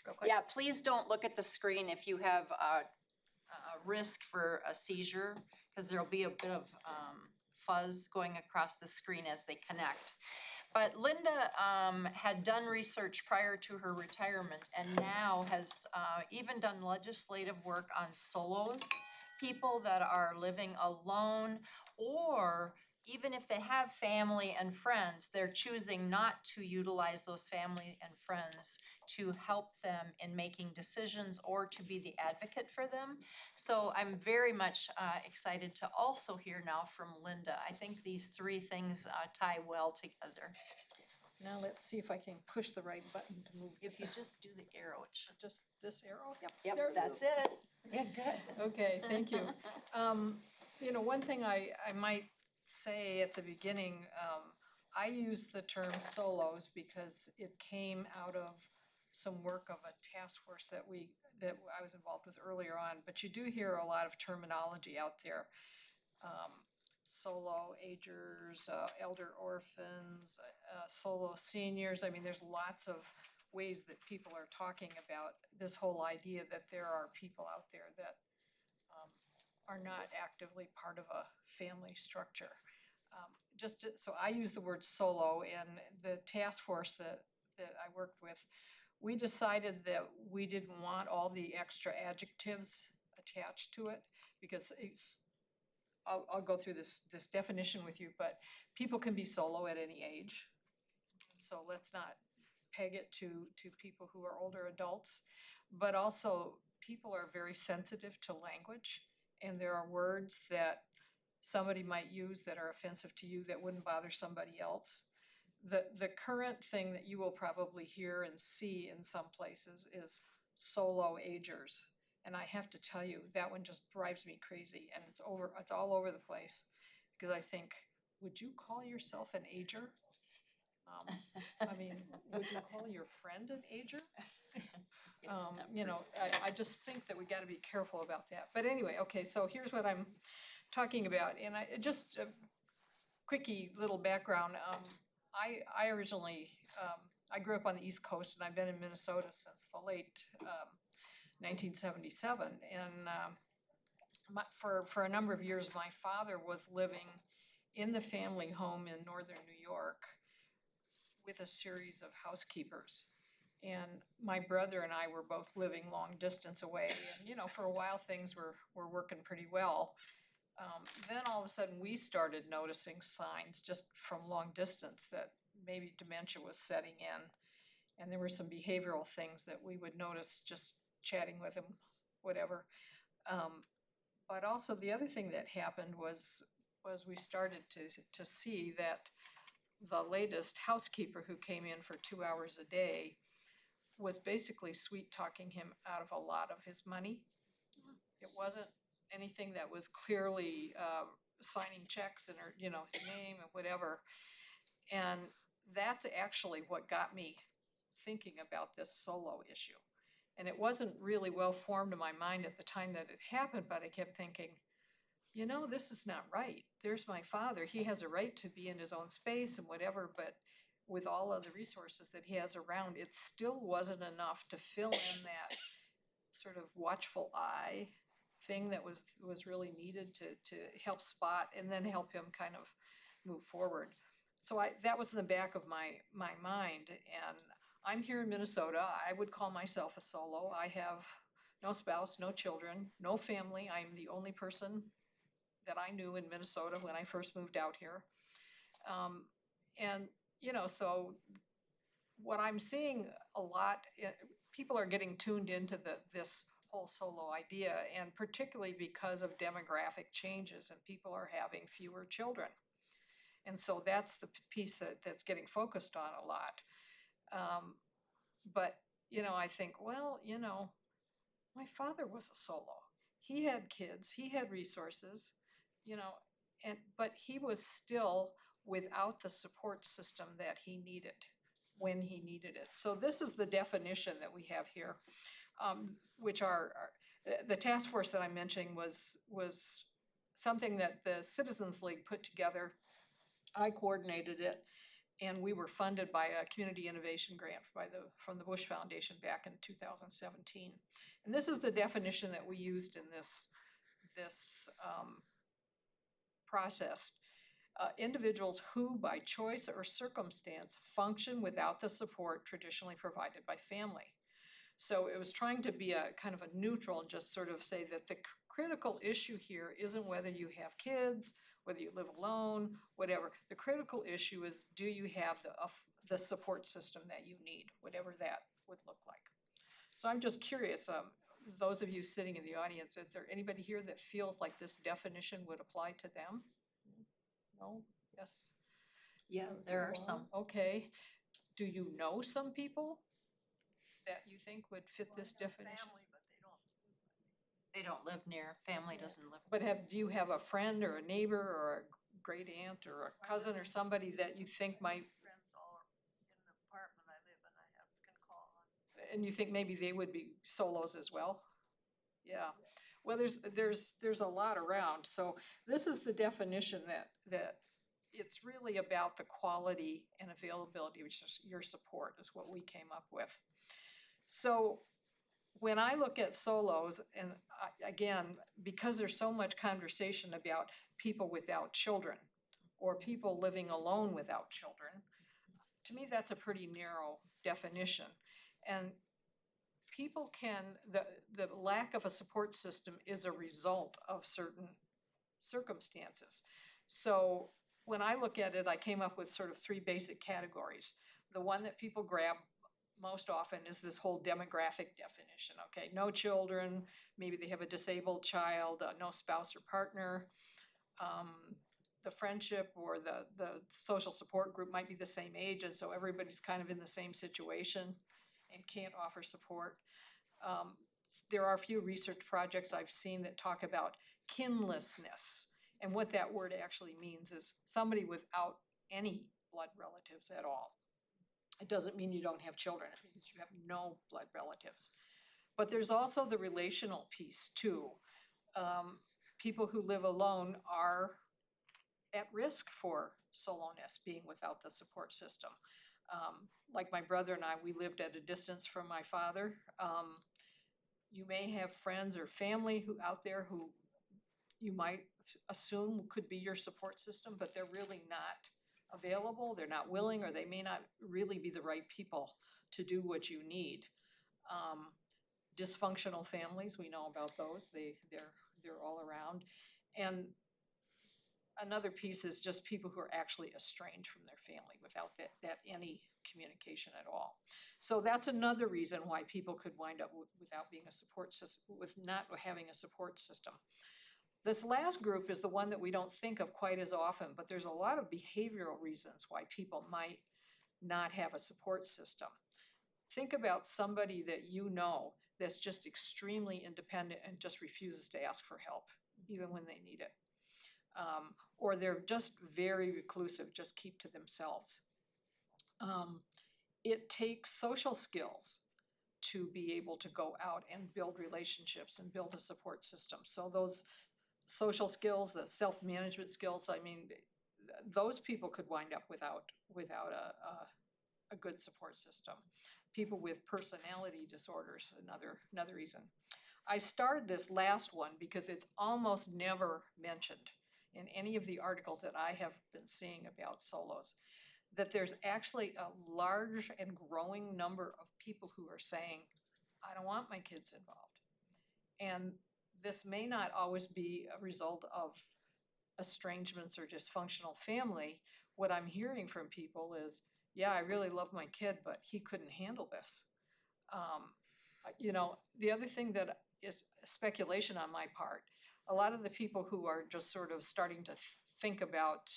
Real quick. Yeah, please don't look at the screen if you have a risk for a seizure, because there'll be a bit of fuzz going across the screen as they connect. But Linda had done research prior to her retirement and now has even done legislative work on solos, people that are living alone, or even if they have family and friends, they're choosing not to utilize those family and friends to help them in making decisions or to be the advocate for them. So I'm very much excited to also hear now from Linda. I think these three things tie well together. Now let's see if I can push the right button to move. If you just do the arrow, it should. Just this arrow? Yep, There it that's is. it. Yeah, good. Okay, thank you. You know, one thing I might say at the beginning, I use the term solos because it came out of some work of a task force that I was involved with earlier on, but you do hear a lot of terminology out there. Solo agers, elder orphans, solo seniors. I mean, there's lots of ways that people are talking about this whole idea that there are people out there that are not actively part of a family structure. So I use the word solo, and the task force that I worked with, we decided that we didn't want all the extra adjectives attached to it, because I'll go through this definition with you, but people can be solo at any age. So let's not peg it to people who are older adults, but also people are very sensitive to language, and there are words that somebody might use that are offensive to you that wouldn't bother somebody else. The current thing that you will probably hear and see in some places is solo agers. And I have to tell you, that one just drives me crazy, and it's all over the place, because I think, would you call yourself an ager? I mean, would you call your friend an ager? You know, I just think that we gotta be careful about that. But anyway, okay, so here's what I'm talking about, and just a quickie little background. I originally, I grew up on the East Coast, and I've been in Minnesota since the late 1977, and for a number of years, my father was living in the family home in northern New York with a series of housekeepers. And my brother and I were both living long distance away, and, you know, for a while things were working pretty well. Then all of a sudden we started noticing signs just from long distance that maybe dementia was setting in, and there were some behavioral things that we would notice just chatting with him, whatever. But also the other thing that happened was we started to see that the latest housekeeper, who came in for 2 hours a day, was basically sweet talking him out of a lot of his money. It wasn't anything that was clearly signing checks and, or, you know, his name and whatever. And that's actually what got me thinking about this solo issue. And it wasn't really well formed in my mind at the time that it happened, but I kept thinking, you know, this is not right. There's my father. He has a right to be in his own space and whatever, but with all of the resources that he has around, it still wasn't enough to fill in that sort of watchful eye thing that was really needed to help spot and then help him kind of move forward. So that was in the back of my mind, and I'm here in Minnesota. I would call myself a solo. I have no spouse, no children, no family. I'm the only person that I knew in Minnesota when I first moved out here. And, you know, so what I'm seeing a lot, people are getting tuned into this whole solo idea, and particularly because of demographic changes, and people are having fewer children. And so that's the piece that's getting focused on a lot. But, you know, I think, well, you know, my father was a solo. He had kids, he had resources, you know, but he was still without the support system that he needed when he needed it. So this is the definition that we have here, which are the task force that I'm mentioning was something that the Citizens League put together. I coordinated it, and we were funded by a community innovation grant from the Bush Foundation back in 2017. And this is the definition that we used in this process. Individuals who, by choice or circumstance, function without the support traditionally provided by family. So it was trying to be a kind of a neutral and just sort of say that the critical issue here isn't whether you have kids whether you live alone, whatever. The critical issue is, do you have the support system that you need, whatever that would look like. So I'm just curious, those of you sitting in the audience, is there anybody here that feels like this definition would apply to them? No? Yes? Yeah, there are some. Okay. Do you know some people that you think would fit this definition? Family, but They don't live near, family doesn't live. But do you have a friend or a neighbor or a great aunt or a cousin or somebody that you think might, friends all in the apartment I live in, can call on. and you think maybe they would be solos as well? Yeah. Well, there's a lot around. So this is the definition that it's really about the quality and availability, which is your support, is what we came up with. So when I look at solos, and again, because there's so much conversation about people without children or people living alone without children, to me that's a pretty narrow definition. And people the lack of a support system is a result of certain circumstances. So when I look at it, I came up with sort of three basic categories. The one that people grab most often is this whole demographic definition, okay? No children, maybe they have a disabled child, no spouse or partner. The friendship or the social support group might be the same age, and so everybody's kind of in the same situation and can't offer support. There are a few research projects I've seen that talk about kinlessness, and what that word actually means is somebody without any blood relatives at all. It doesn't mean you don't have children, it means you have no blood relatives. But there's also the relational piece too. People who live alone are at risk for soloness, being without the support system. Like my brother and I, we lived at a distance from my father. You may have friends or family out there who you might assume could be your support system, but they're really not available, they're not willing, or they may not really be the right people to do what you need. Dysfunctional families, we know about those, they're all around. And another piece is just people who are actually estranged from their family without that any communication at all. So that's another reason why people could wind up without being a support system, with not having a support system. This last group is the one that we don't think of quite as often, but there's a lot of behavioral reasons why people might not have a support system. Think about somebody that you know that's just extremely independent and just refuses to ask for help, even when they need it. Or they're just very reclusive, just keep to themselves. It takes social skills to be able to go out and build relationships and build a support system. So those social skills, the self-management skills, I mean, those people could wind up without a good support system. People with personality disorders, another reason. I starred this last one because it's almost never mentioned in any of the articles that I have been seeing about solos, that there's actually a large and growing number of people who are saying, I don't want my kids involved. And this may not always be a result of estrangements or dysfunctional family. What I'm hearing from people is, yeah, I really love my kid, but he couldn't handle this. You know, the other thing that is speculation on my part, a lot of the people who are just sort of starting to think about,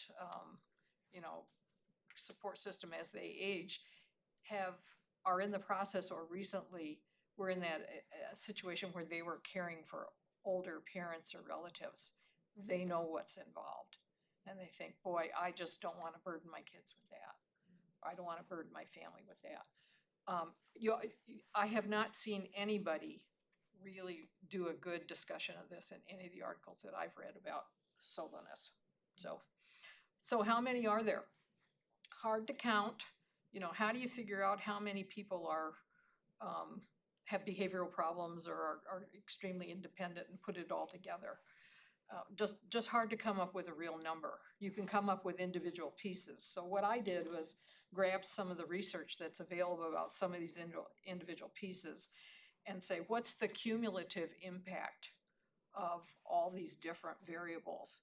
you know, support system as they age are in the process or recently were in that situation where they were caring for older parents or relatives. They know what's involved and they think, boy, I just don't want to burden my kids with that. I don't want to burden my family with that. I have not seen anybody really do a good discussion of this in any of the articles that I've read about soloness. So how many are there? Hard to count. You know, how do you figure out how many people are have behavioral problems or are extremely independent and put it all together? Just hard to come up with a real number. You can come up with individual pieces. So what I did was grab some of the research that's available about some of these individual pieces and say, what's the cumulative impact of all these different variables?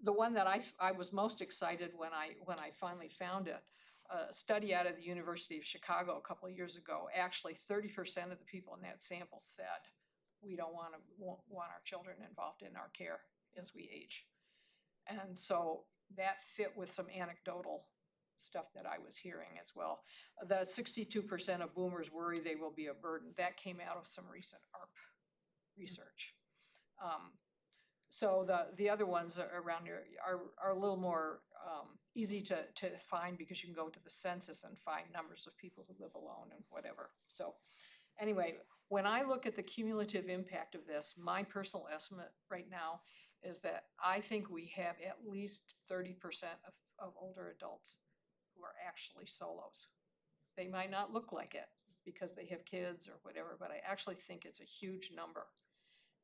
The one that I was most excited when I finally found it, a study out of the University of Chicago a couple of years ago, actually 30% of the people in that sample said, we don't want our children involved in our care as we age. And so that fit with some anecdotal stuff that I was hearing as well. The 62% of boomers worry they will be a burden. That came out of some recent ARP research. So the other ones around here are a little more easy to find because you can go to the census and find numbers of people who live alone and whatever. So anyway, when I look at the cumulative impact of this, my personal estimate right now is that I think we have at least 30% of older adults who are actually solos. They might not look like it because they have kids or whatever, but I actually think it's a huge number.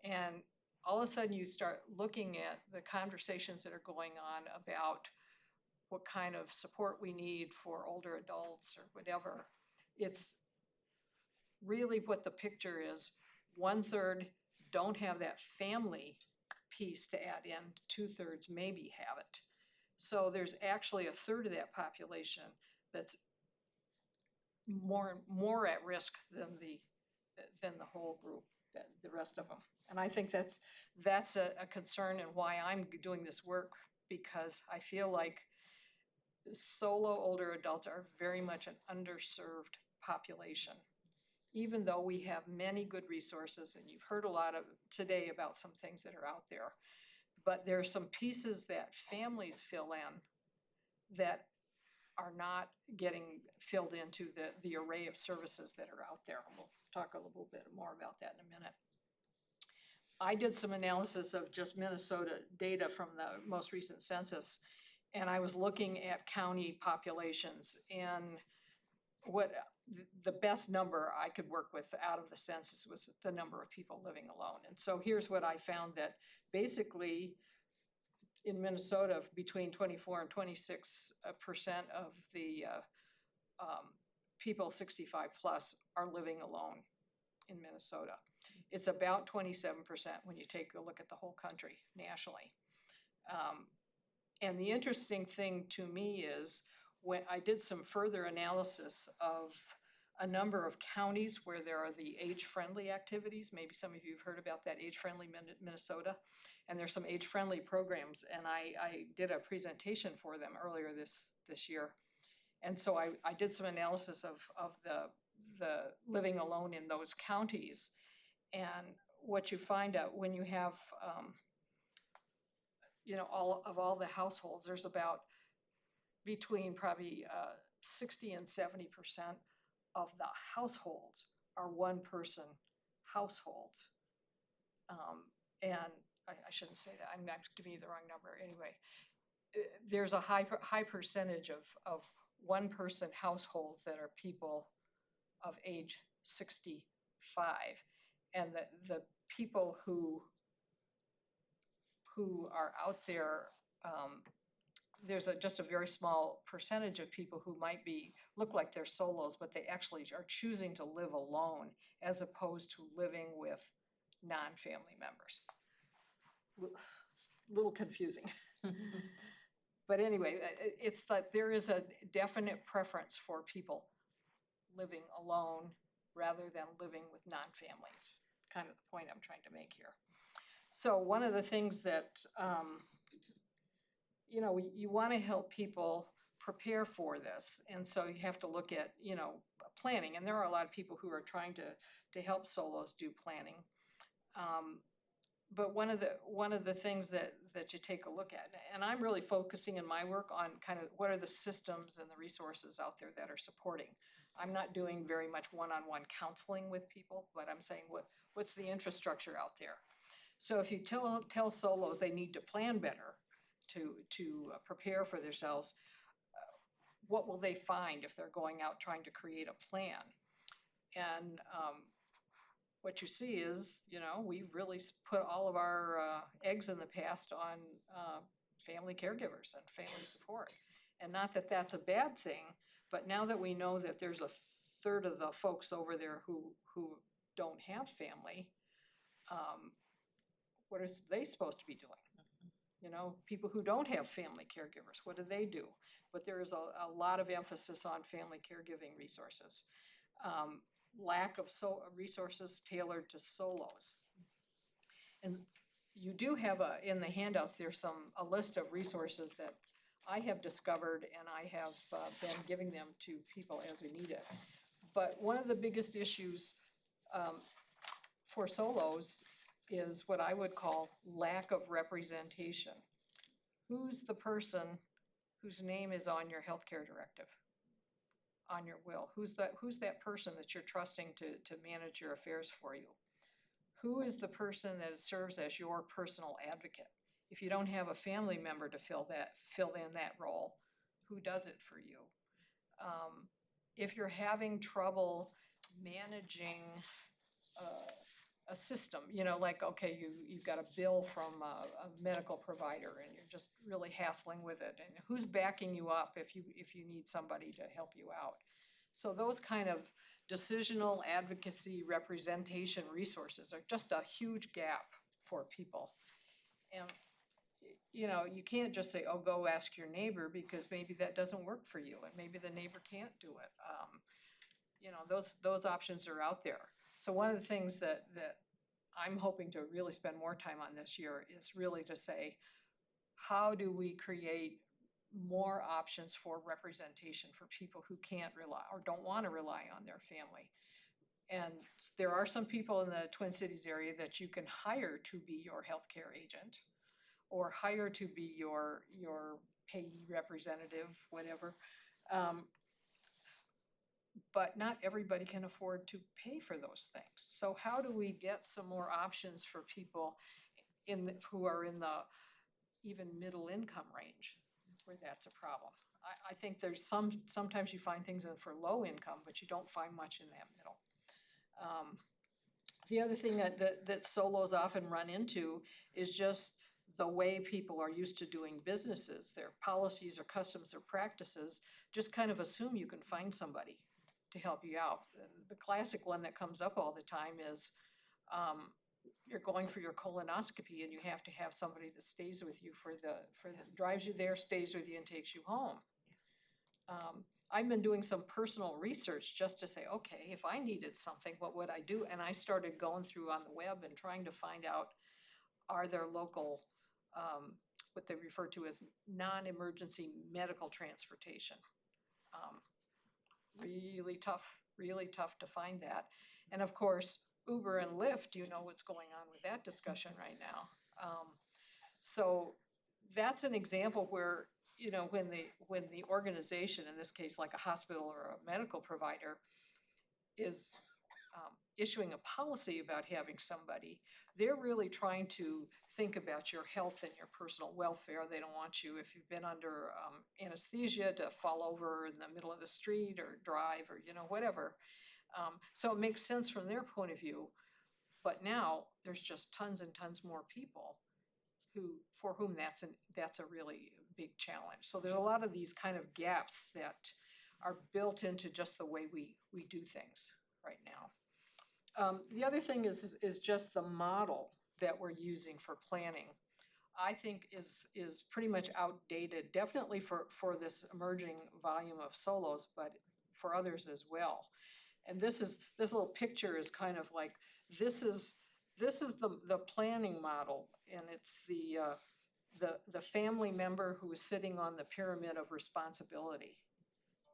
And all of a sudden you start looking at the conversations that are going on about what kind of support we need for older adults or whatever. It's really what the picture is. 1/3 don't have that family piece to add in, 2/3 maybe have it. So there's actually 1/3 of that population that's more at risk than the whole group, the rest of them. And I think that's a concern and why I'm doing this work, because I feel like solo older adults are very much an underserved population, even though we have many good resources, and you've heard a lot of today about some things that are out there. But there are some pieces that families fill in that are not getting filled into the array of services that are out there. And we'll talk a little bit more about that in a minute. I did some analysis of just Minnesota data from the most recent census, and I was looking at county populations, and what the best number I could work with out of the census was the number of people living alone. And so here's what I found, that basically in Minnesota, between 24 and 26% of the people 65 plus are living alone in Minnesota. It's about 27% when you take a look at the whole country nationally. And the interesting thing to me is when I did some further analysis of a number of counties where there are the age-friendly activities. Maybe some of you have heard about that, age-friendly Minnesota. And there's some age-friendly programs, and I did a presentation for them earlier this year. And so I did some analysis of the living alone in those counties. And what you find out when you have, all the households, there's about between probably 60 and 70% of the households are one-person households. And I shouldn't say that, I'm not giving you the wrong number anyway. There's a high percentage of one-person households that are people of age 65. And the people who are out there, there's just a very small percentage of people who might look like they're solos, but they actually are choosing to live alone as opposed to living with non-family members. Little confusing. But anyway, it's like there is a definite preference for people living alone rather than living with non-families. Kind of the point I'm trying to make here. So one of the things that you want to help people prepare for this, and so you have to look at planning, and there are a lot of people who are trying to help solos do planning. But one of the things that you take a look at, and I'm really focusing in my work on kind of what are the systems and the resources out there that are supporting. I'm not doing very much one-on-one counseling with people, but I'm saying what's the infrastructure out there. So if you tell solos they need to plan better to prepare for themselves, what will they find if they're going out trying to create a plan? And what you see is, we've really put all of our eggs in the past on family caregivers and family support. And not that that's a bad thing, but now that we know that there's 1/3 of the folks over there who don't have family, what are they supposed to be doing? You know, people who don't have family caregivers, what do they do? But there is a lot of emphasis on family caregiving resources. Lack of resources tailored to solos. And you do have in the handouts, there's a list of resources that I have discovered, and I have been giving them to people as we need it. But one of the biggest issues for solos is what I would call lack of representation. Who's the person whose name is on your healthcare directive, on your will? Who's that person that you're trusting to manage your affairs for you? Who is the person that serves as your personal advocate? If you don't have a family member to fill in that role, who does it for you? If you're having trouble managing a system, you know, like, okay, you've got a bill from a medical provider and you're just really hassling with it, and who's backing you up if you need somebody to help you out? So those kind of decisional advocacy representation resources are just a huge gap for people. And you know, you can't just say, oh, go ask your neighbor, because maybe that doesn't work for you, and maybe the neighbor can't do it. You know, those options are out there. So one of the things that I'm hoping to really spend more time on this year is really to say, how do we create more options for representation for people who can't rely or don't want to rely on their family? And there are some people in the Twin Cities area that you can hire to be your healthcare agent, or hire to be your payee representative, whatever. But not everybody can afford to pay for those things. So how do we get some more options for people who are in the even middle income range, where that's a problem? I think there's sometimes you find things for low income, but you don't find much in that middle. The other thing that solos often run into is just the way people are used to doing businesses. Their policies or customs or practices just kind of assume you can find somebody to help you out. The classic one that comes up all the time is you're going for your colonoscopy and you have to have somebody that stays with you drives you there, stays with you, and takes you home. I've been doing some personal research just to say, okay, if I needed something, what would I do? And I started going through on the web and trying to find out, are there local, what they refer to as non-emergency medical transportation? Really tough to find that. And of course, Uber and Lyft, you know what's going on with that discussion right now. So that's an example where, you know, when the organization, in this case like a hospital or a medical provider, is issuing a policy about having somebody, they're really trying to think about your health and your personal welfare. They don't want you, if you've been under anesthesia, to fall over in the middle of the street or drive or, you know, whatever. So it makes sense from their point of view. But now there's just tons and tons more people for whom that's a really big challenge. So there's a lot of these kind of gaps that are built into just the way we do things right now. The other thing is just the model that we're using for planning, I think is pretty much outdated, definitely for this emerging volume of solos, but for others as well. And this little picture is kind of like, this is the planning model, and it's the family member who is sitting on the pyramid of responsibility.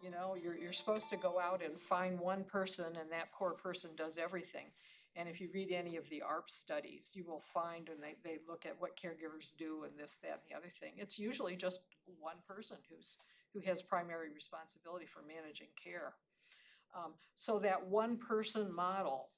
You know, you're supposed to go out and find one person, and that poor person does everything. And if you read any of the ARP studies, you will find, and they look at what caregivers do and this, that, and the other thing. It's usually just one person who has primary responsibility for managing care. So that one person model,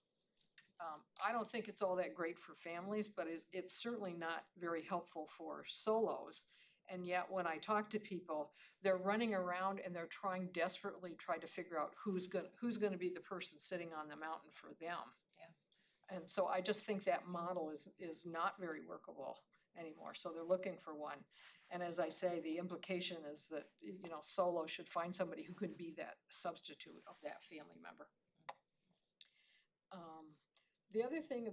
I don't think it's all that great for families, but it's certainly not very helpful for solos. And yet when I talk to people, they're running around and they're trying desperately to figure out who's going to be the person sitting on the mountain for them. Yeah. And so I just think that model is not very workable anymore. So they're looking for one. And as I say, the implication is that, you know, solo should find somebody who can be that substitute of that family member. The other thing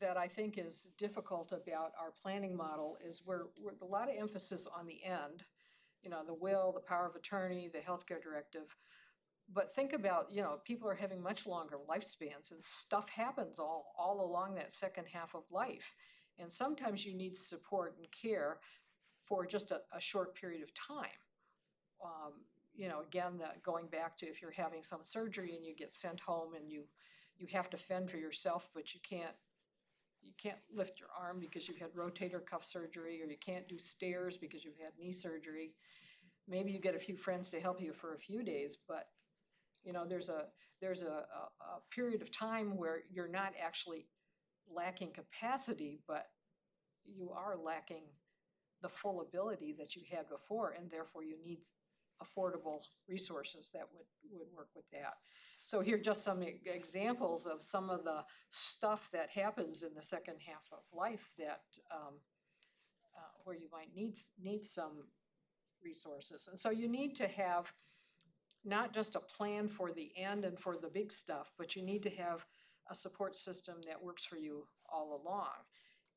that I think is difficult about our planning model is we're a lot of emphasis on the end, you know, the will, the power of attorney, the healthcare directive. But think about, you know, people are having much longer lifespans and stuff happens all along that second half of life. And sometimes you need support and care for just a short period of time. You know, again, going back to if you're having some surgery and you get sent home and you have to fend for yourself, but you can't lift your arm because you've had rotator cuff surgery, or you can't do stairs because you've had knee surgery. Maybe you get a few friends to help you for a few days, but you know, there's a period of time where you're not actually lacking capacity, but you are lacking the full ability that you had before, and therefore you need affordable resources that would work with that. So here are just some examples of some of the stuff that happens in the second half of life that where you might need some resources. And so you need to have not just a plan for the end and for the big stuff, but you need to have a support system that works for you all along.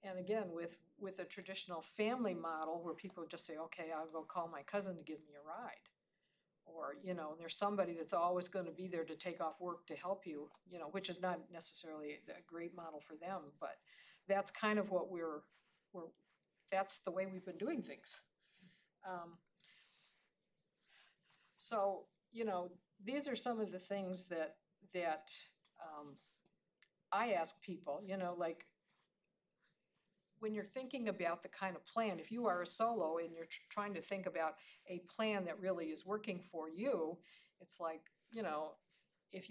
And again, with a traditional family model where people just say, okay, I'll go call my cousin to give me a ride. Or, you know, there's somebody that's always going to be there to take off work to help you, you know, which is not necessarily a great model for them, but that's kind of what that's the way we've been doing things. So, you know, these are some of the things that I ask people, you know, like when you're thinking about the kind of plan, if you are a solo and you're trying to think about a plan that really is working for you, it's like, you know, if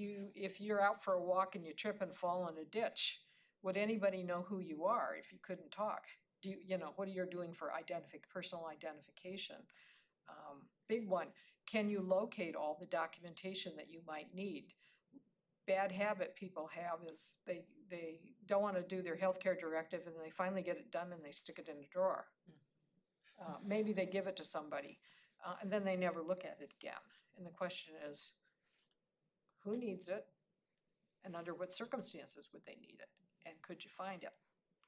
you're out for a walk and you trip and fall in a ditch, would anybody know who you are if you couldn't talk? You know, what are you doing for personal identification? Big one, can you locate all the documentation that you might need? Bad habit people have is they don't want to do their healthcare directive, and they finally get it done and they stick it in a drawer. Maybe they give it to somebody, and then they never look at it again. And the question is, who needs it, and under what circumstances would they need it, and could you find it?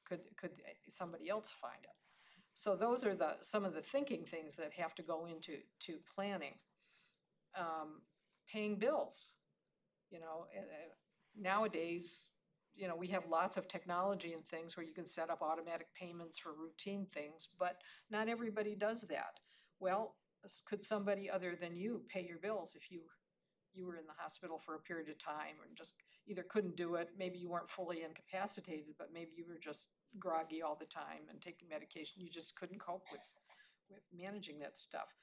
Could somebody else find it? So those are some of the thinking things that have to go into planning. Paying bills. You know, nowadays, you know, we have lots of technology and things where you can set up automatic payments for routine things, but not everybody does that. Well, could somebody other than you pay your bills if you were in the hospital for a period of time and just either couldn't do it, maybe you weren't fully incapacitated, but maybe you were just groggy all the time and taking medication, you just couldn't cope with managing that stuff.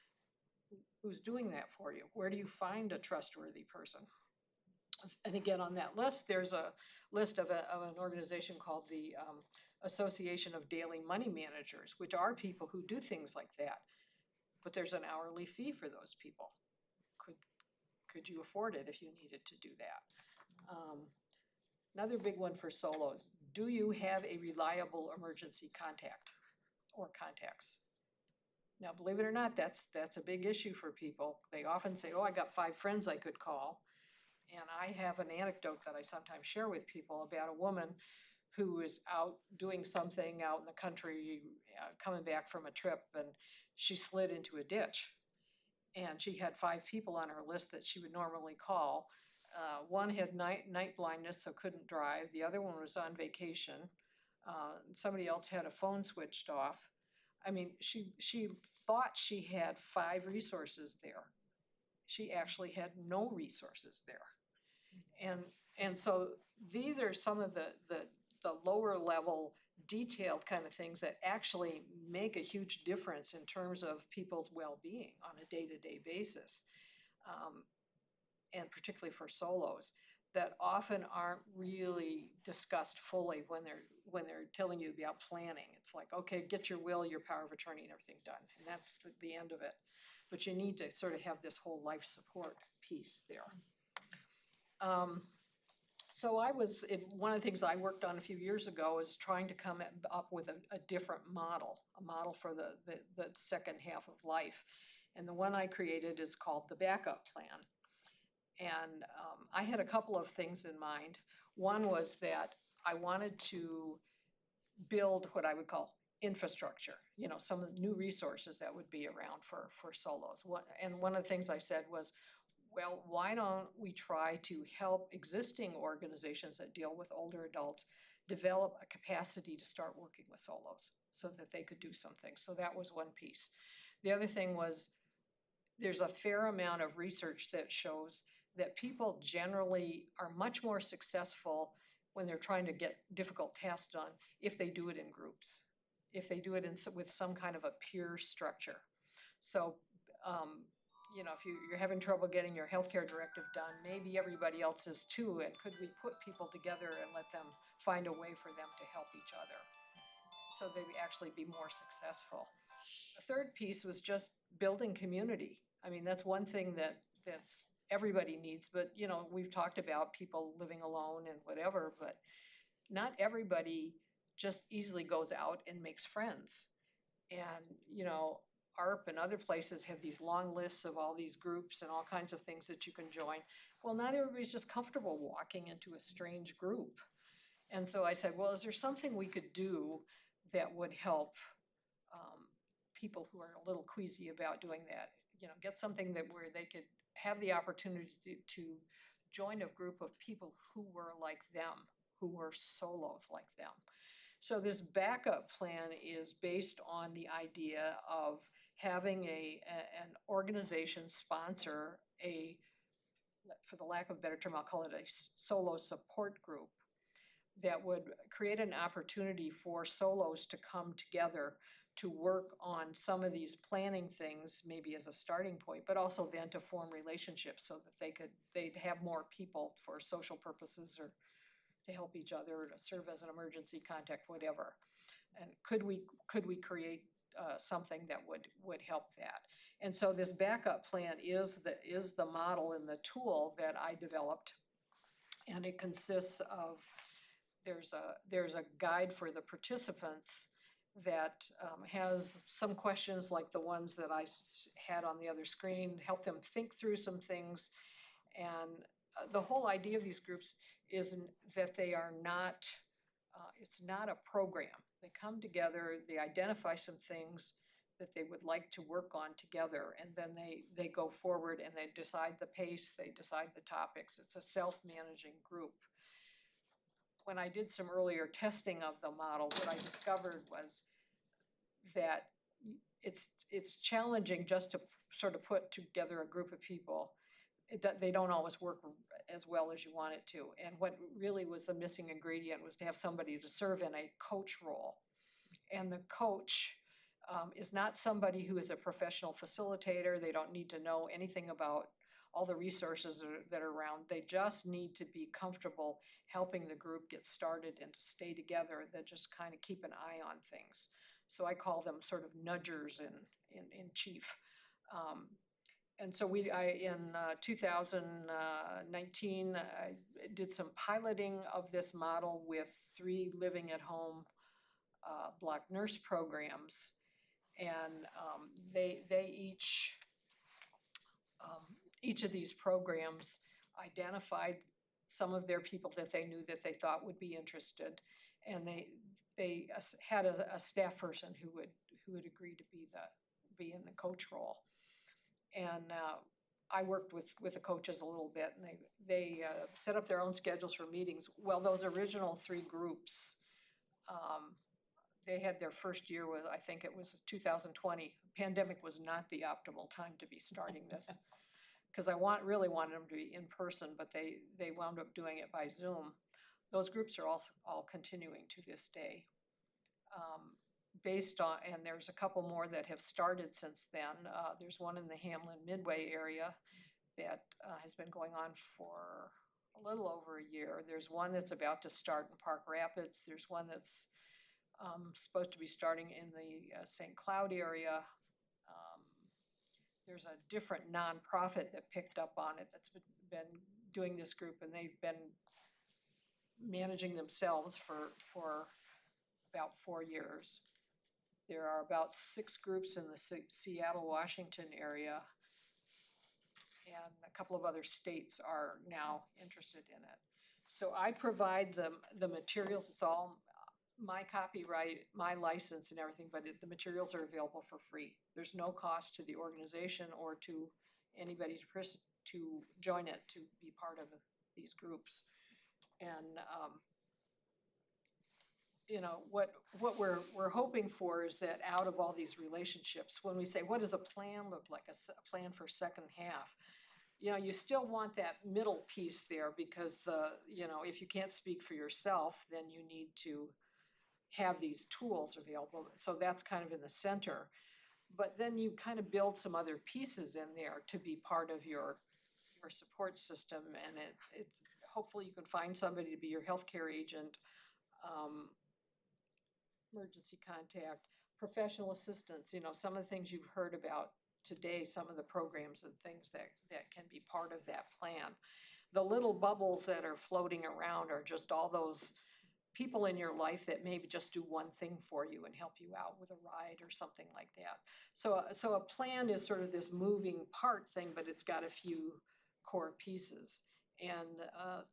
Who's doing that for you? Where do you find a trustworthy person? And again, on that list, there's a list of an organization called the Association of Daily Money Managers, which are people who do things like that. But there's an hourly fee for those people. Could you afford it if you needed to do that? Another big one for solos, do you have a reliable emergency contact or contacts? Now, believe it or not, that's a big issue for people. They often say, oh, I got 5 friends I could call. And I have an anecdote that I sometimes share with people about a woman who is out doing something out in the country, coming back from a trip, and she slid into a ditch. And she had 5 people on her list that she would normally call. One had night blindness, so couldn't drive. The other one was on vacation. Somebody else had a phone switched off. I mean, she thought she had 5 resources there. She actually had no resources there. And so these are some of the lower level detailed kind of things that actually make a huge difference in terms of people's well-being on a day-to-day basis, and particularly for solos, that often aren't really discussed fully when they're telling you about planning. It's like, okay, get your will, your power of attorney, and everything done, and that's the end of it. But you need to sort of have this whole life support piece there. So one of the things I worked on a few years ago is trying to come up with a different model, a model for the second half of life. And the one I created is called the backup plan. And I had a couple of things in mind. One was that I wanted to build what I would call infrastructure, some of the new resources that would be around for solos. And one of the things I said was, well, why don't we try to help existing organizations that deal with older adults develop a capacity to start working with solos so that they could do something. So that was one piece. The other thing was, there's a fair amount of research that shows that people generally are much more successful when they're trying to get difficult tasks done if they do it in groups, if they do it with some kind of a peer structure. So, if you're having trouble getting your healthcare directive done, maybe everybody else is too, and could we put people together and let them find a way for them to help each other so they'd actually be more successful. The third piece was just building community. I mean, that's one thing that's everybody needs, but we've talked about people living alone and whatever, but not everybody just easily goes out and makes friends. And, ARP and other places have these long lists of all these groups and all kinds of things that you can join. Well, not everybody's just comfortable walking into a strange group. And so I said, well, is there something we could do that would help people who are a little queasy about doing that? Get something where they could have the opportunity to join a group of people who were like them, who were solos like them. So this backup plan is based on the idea of having an organization sponsor for the lack of a better term, I'll call it a solo support group that would create an opportunity for solos to come together to work on some of these planning things, maybe as a starting point, but also then to form relationships so that they'd have more people for social purposes or to help each other, or to serve as an emergency contact, whatever. And could we create something that would help that? And so this backup plan is the model and the tool that I developed, and it consists of there's a guide for the participants that has some questions like the ones that I had on the other screen, help them think through some things. And the whole idea of these groups is that they are not, it's not a program. They come together, they identify some things that they would like to work on together, and then they go forward and they decide the pace, they decide the topics. It's a self-managing group. When I did some earlier testing of the model, what I discovered was that it's challenging just to sort of put together a group of people. They don't always work as well as you want it to. And what really was the missing ingredient was to have somebody to serve in a coach role. And the coach is not somebody who is a professional facilitator. They don't need to know anything about all the resources that are around. They just need to be comfortable helping the group get started and to stay together, that just kind of keep an eye on things. So I call them sort of nudgers in chief. And so in 2019, I did some piloting of this model with 3 living at home block nurse programs. And they each of these programs identified some of their people that they knew that they thought would be interested. And they had a staff person who would agree to be in the coach role. And I worked with the coaches a little bit, and they set up their own schedules for meetings. Well, those original 3 groups, they had their first year with, I think it was 2020. Pandemic was not the optimal time to be starting this, because I really wanted them to be in person, but they wound up doing it by Zoom. Those groups are also all continuing to this day. Based on, and there's a couple more that have started since then. There's one in the Hamlin Midway area that has been going on for a little over a year. There's one that's about to start in Park Rapids. There's one that's supposed to be starting in the St. Cloud area. There's a different nonprofit that picked up on it that's been doing this group, and they've been managing themselves for about 4 years. There are about 6 groups in the Seattle, Washington area, and a couple of other states are now interested in it. So I provide the materials, it's all my copyright, my license and everything, but the materials are available for free. There's no cost to the organization or to anybody to join it, to be part of these groups. And, you know, what we're hoping for is that out of all these relationships, when we say, what does a plan look like, a plan for second half? You know, you still want that middle piece there because you know, if you can't speak for yourself, then you need to have these tools available. So that's kind of in the center. But then you kind of build some other pieces in there to be part of your support system. And it hopefully you can find somebody to be your healthcare agent, emergency contact, professional assistance, you know, some of the things you've heard about today, some of the programs and things that can be part of that plan. The little bubbles that are floating around are just all those people in your life that maybe just do one thing for you and help you out with a ride or something like that. So a plan is sort of this moving part thing, but it's got a few core pieces. And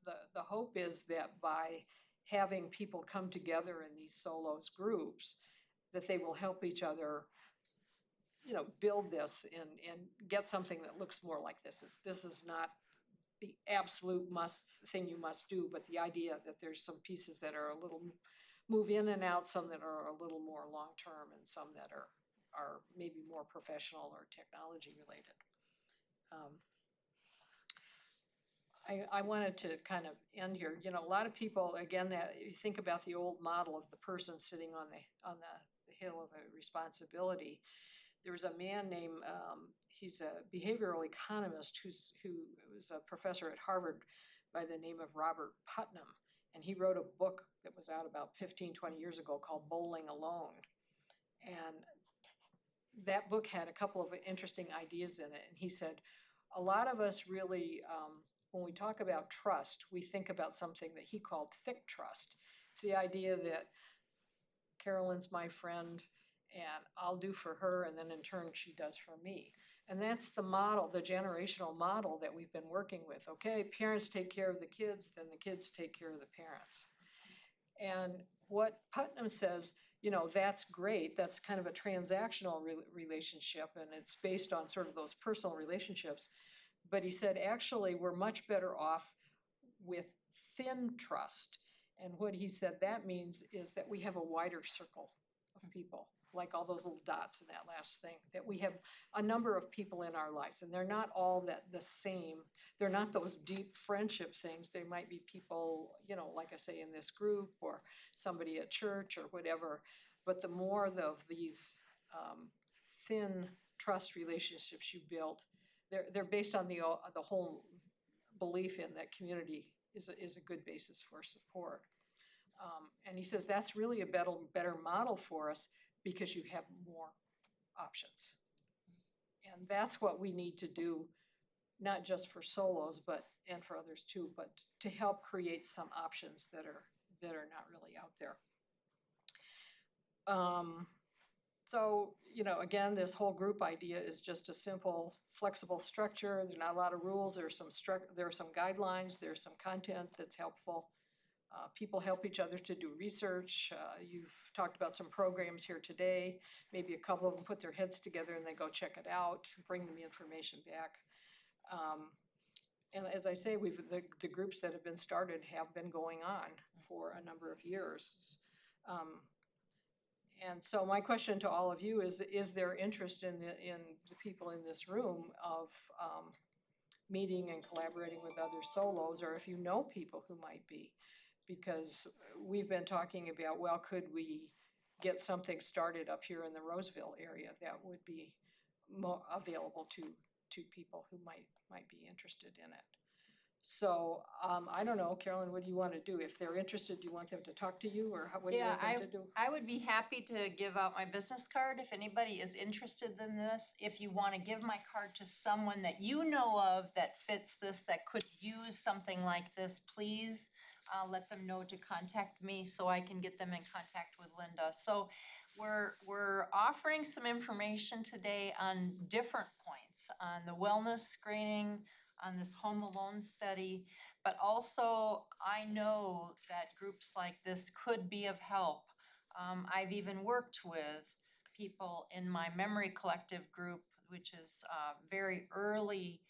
the hope is that by having people come together in these solos groups, that they will help each other, you know, build this and get something that looks more like this. This is not the absolute thing you must do, but the idea that there's some pieces that are a little move in and out, some that are a little more long-term, and some that are maybe more professional or technology related. I wanted to kind of end here. You know, a lot of people, again, that you think about the old model of the person sitting on the hill of a responsibility. There was a man named, he's a behavioral economist who was a professor at Harvard by the name of Robert Putnam. And he wrote a book that was out about 15, 20 years ago called Bowling Alone. And that book had a couple of interesting ideas in it. And he said, a lot of us really, when we talk about trust, we think about something that he called thick trust. It's the idea that Carolyn's my friend and I'll do for her, and then in turn she does for me. And that's the model, the generational model that we've been working with. Okay, parents take care of the kids, then the kids take care of the parents. And what Putnam says, you know, that's great. That's kind of a transactional relationship, and it's based on sort of those personal relationships. But he said, actually, we're much better off with thin trust. And what he said that means is that we have a wider circle of people, like all those little dots in that last thing, that we have a number of people in our lives, and they're not all the same. They're not those deep friendship things. They might be people, you know, like I say, in this group or somebody at church or whatever. But the more of these thin trust relationships you build, they're based on the whole belief in that community is a good basis for support. And he says that's really a better model for us because you have more options. And that's what we need to do, not just for solos, and for others too, but to help create some options that are not really out there. So, you know, again, this whole group idea is just a simple, flexible structure. There's not a lot of rules. There are some guidelines. There's some content that's helpful. People help each other to do research. You've talked about some programs here today. Maybe a couple of them put their heads together and they go check it out, bring them the information back. And as I say, the groups that have been started have been going on for a number of years. And so my question to all of you is there interest in the people in this room of meeting and collaborating with other solos, or if you know people who might be? Because we've been talking about, well, could we get something started up here in the Roseville area that would be more available to people who might be interested in it. So I don't know, Carolyn, what do you want to do? If they're interested, do you want them to talk to you, or what do you want them to do? I would be happy to give out my business card if anybody is interested in this. If you want to give my card to someone that you know of that fits this, that could use something like this, please let them know to contact me so I can get them in contact with Linda. So we're offering some information today on different points, on the wellness screening, on this home alone study, but also I know that groups like this could be of help. I've even worked with people in my memory collective group, which is very early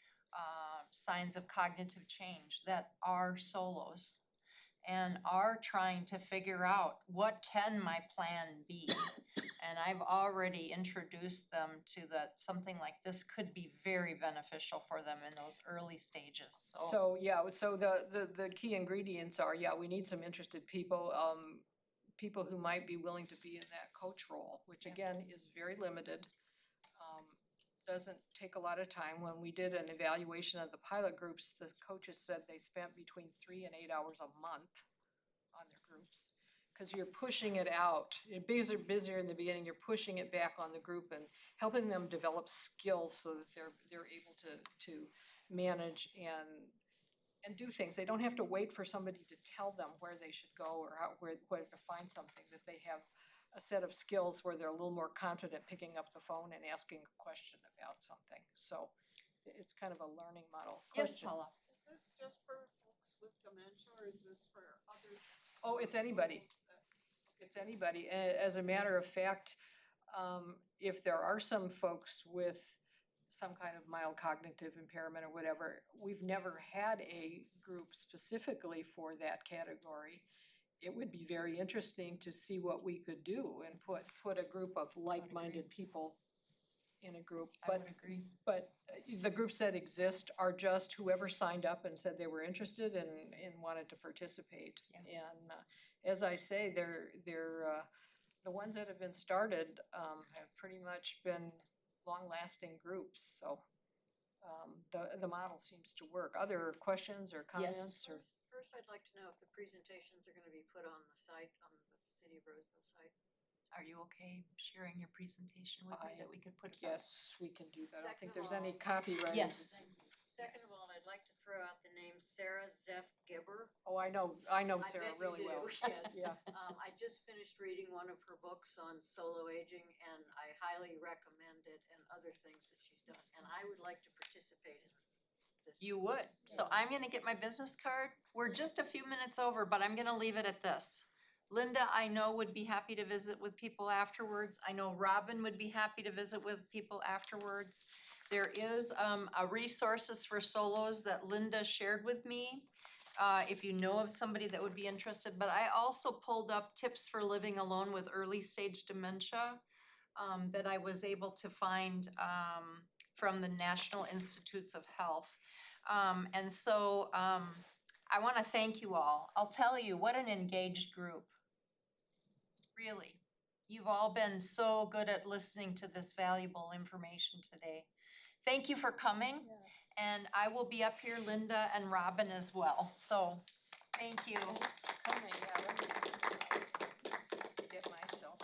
signs of cognitive change that are solos and are trying to figure out what can my plan be. And I've already introduced them to that something like this could be very beneficial for them in those early stages, So, yeah, so the key ingredients are, yeah, we need some interested people, people who might be willing to be in that coach role, which again is very limited. Doesn't take a lot of time. When we did an evaluation of the pilot groups, the coaches said they spent between 3 and 8 hours a month on their groups. Cause you're pushing it out, you're busier in the beginning, you're pushing it back on the group and helping them develop skills so that they're able to manage and do things. They don't have to wait for somebody to tell them where they should go or where to find something, that they have a set of skills where they're a little more confident picking up the phone and asking a question about something. So it's kind of a learning model. yes, Question. Paula. Is this just for folks with dementia or is this for other? Oh, it's anybody. It's anybody. As a matter of fact, if there are some folks with some kind of mild cognitive impairment or whatever, we've never had a group specifically for that category. It would be very interesting to see what we could do and put a group of like-minded people in a group. I would agree. But the groups that exist are just whoever signed up and said they were interested and wanted to participate. Yeah. And as I say, they're the ones that have been started have pretty much been long-lasting groups. So the model seems to work. Other questions or comments or? First, I'd like to know if the presentations are gonna be put on the site, on the City of Roseville site. Are you okay sharing your presentation with me that we could put it on? Yes, we can do that. I don't think Second of there's any all- copyright. Yes. Thank you. Second of all, I'd like to throw out the name Sarah Zeff Gibber. Oh, I know I Sarah bet you really well. do, yes. Yeah. I just finished reading one of her books on solo aging and I highly recommend it and other things that she's done. And I would like to participate in this. You would. So I'm gonna get my business card. We're just a few minutes over, but I'm gonna leave it at this. Linda, I know, would be happy to visit with people afterwards. I know Robyn would be happy to visit with people afterwards. There is a resources for solos that Linda shared with me. If you know of somebody that would be interested, but I also pulled up tips for living alone with early stage dementia that I was able to find from the National Institutes of Health. And so I wanna thank you all. I'll tell you, what an engaged group. Really. You've all been so good at listening to this valuable information today. Thank you for coming. And I will be up here, Linda and Robyn as well. So, thank you. Thanks for coming. Yeah, let me get myself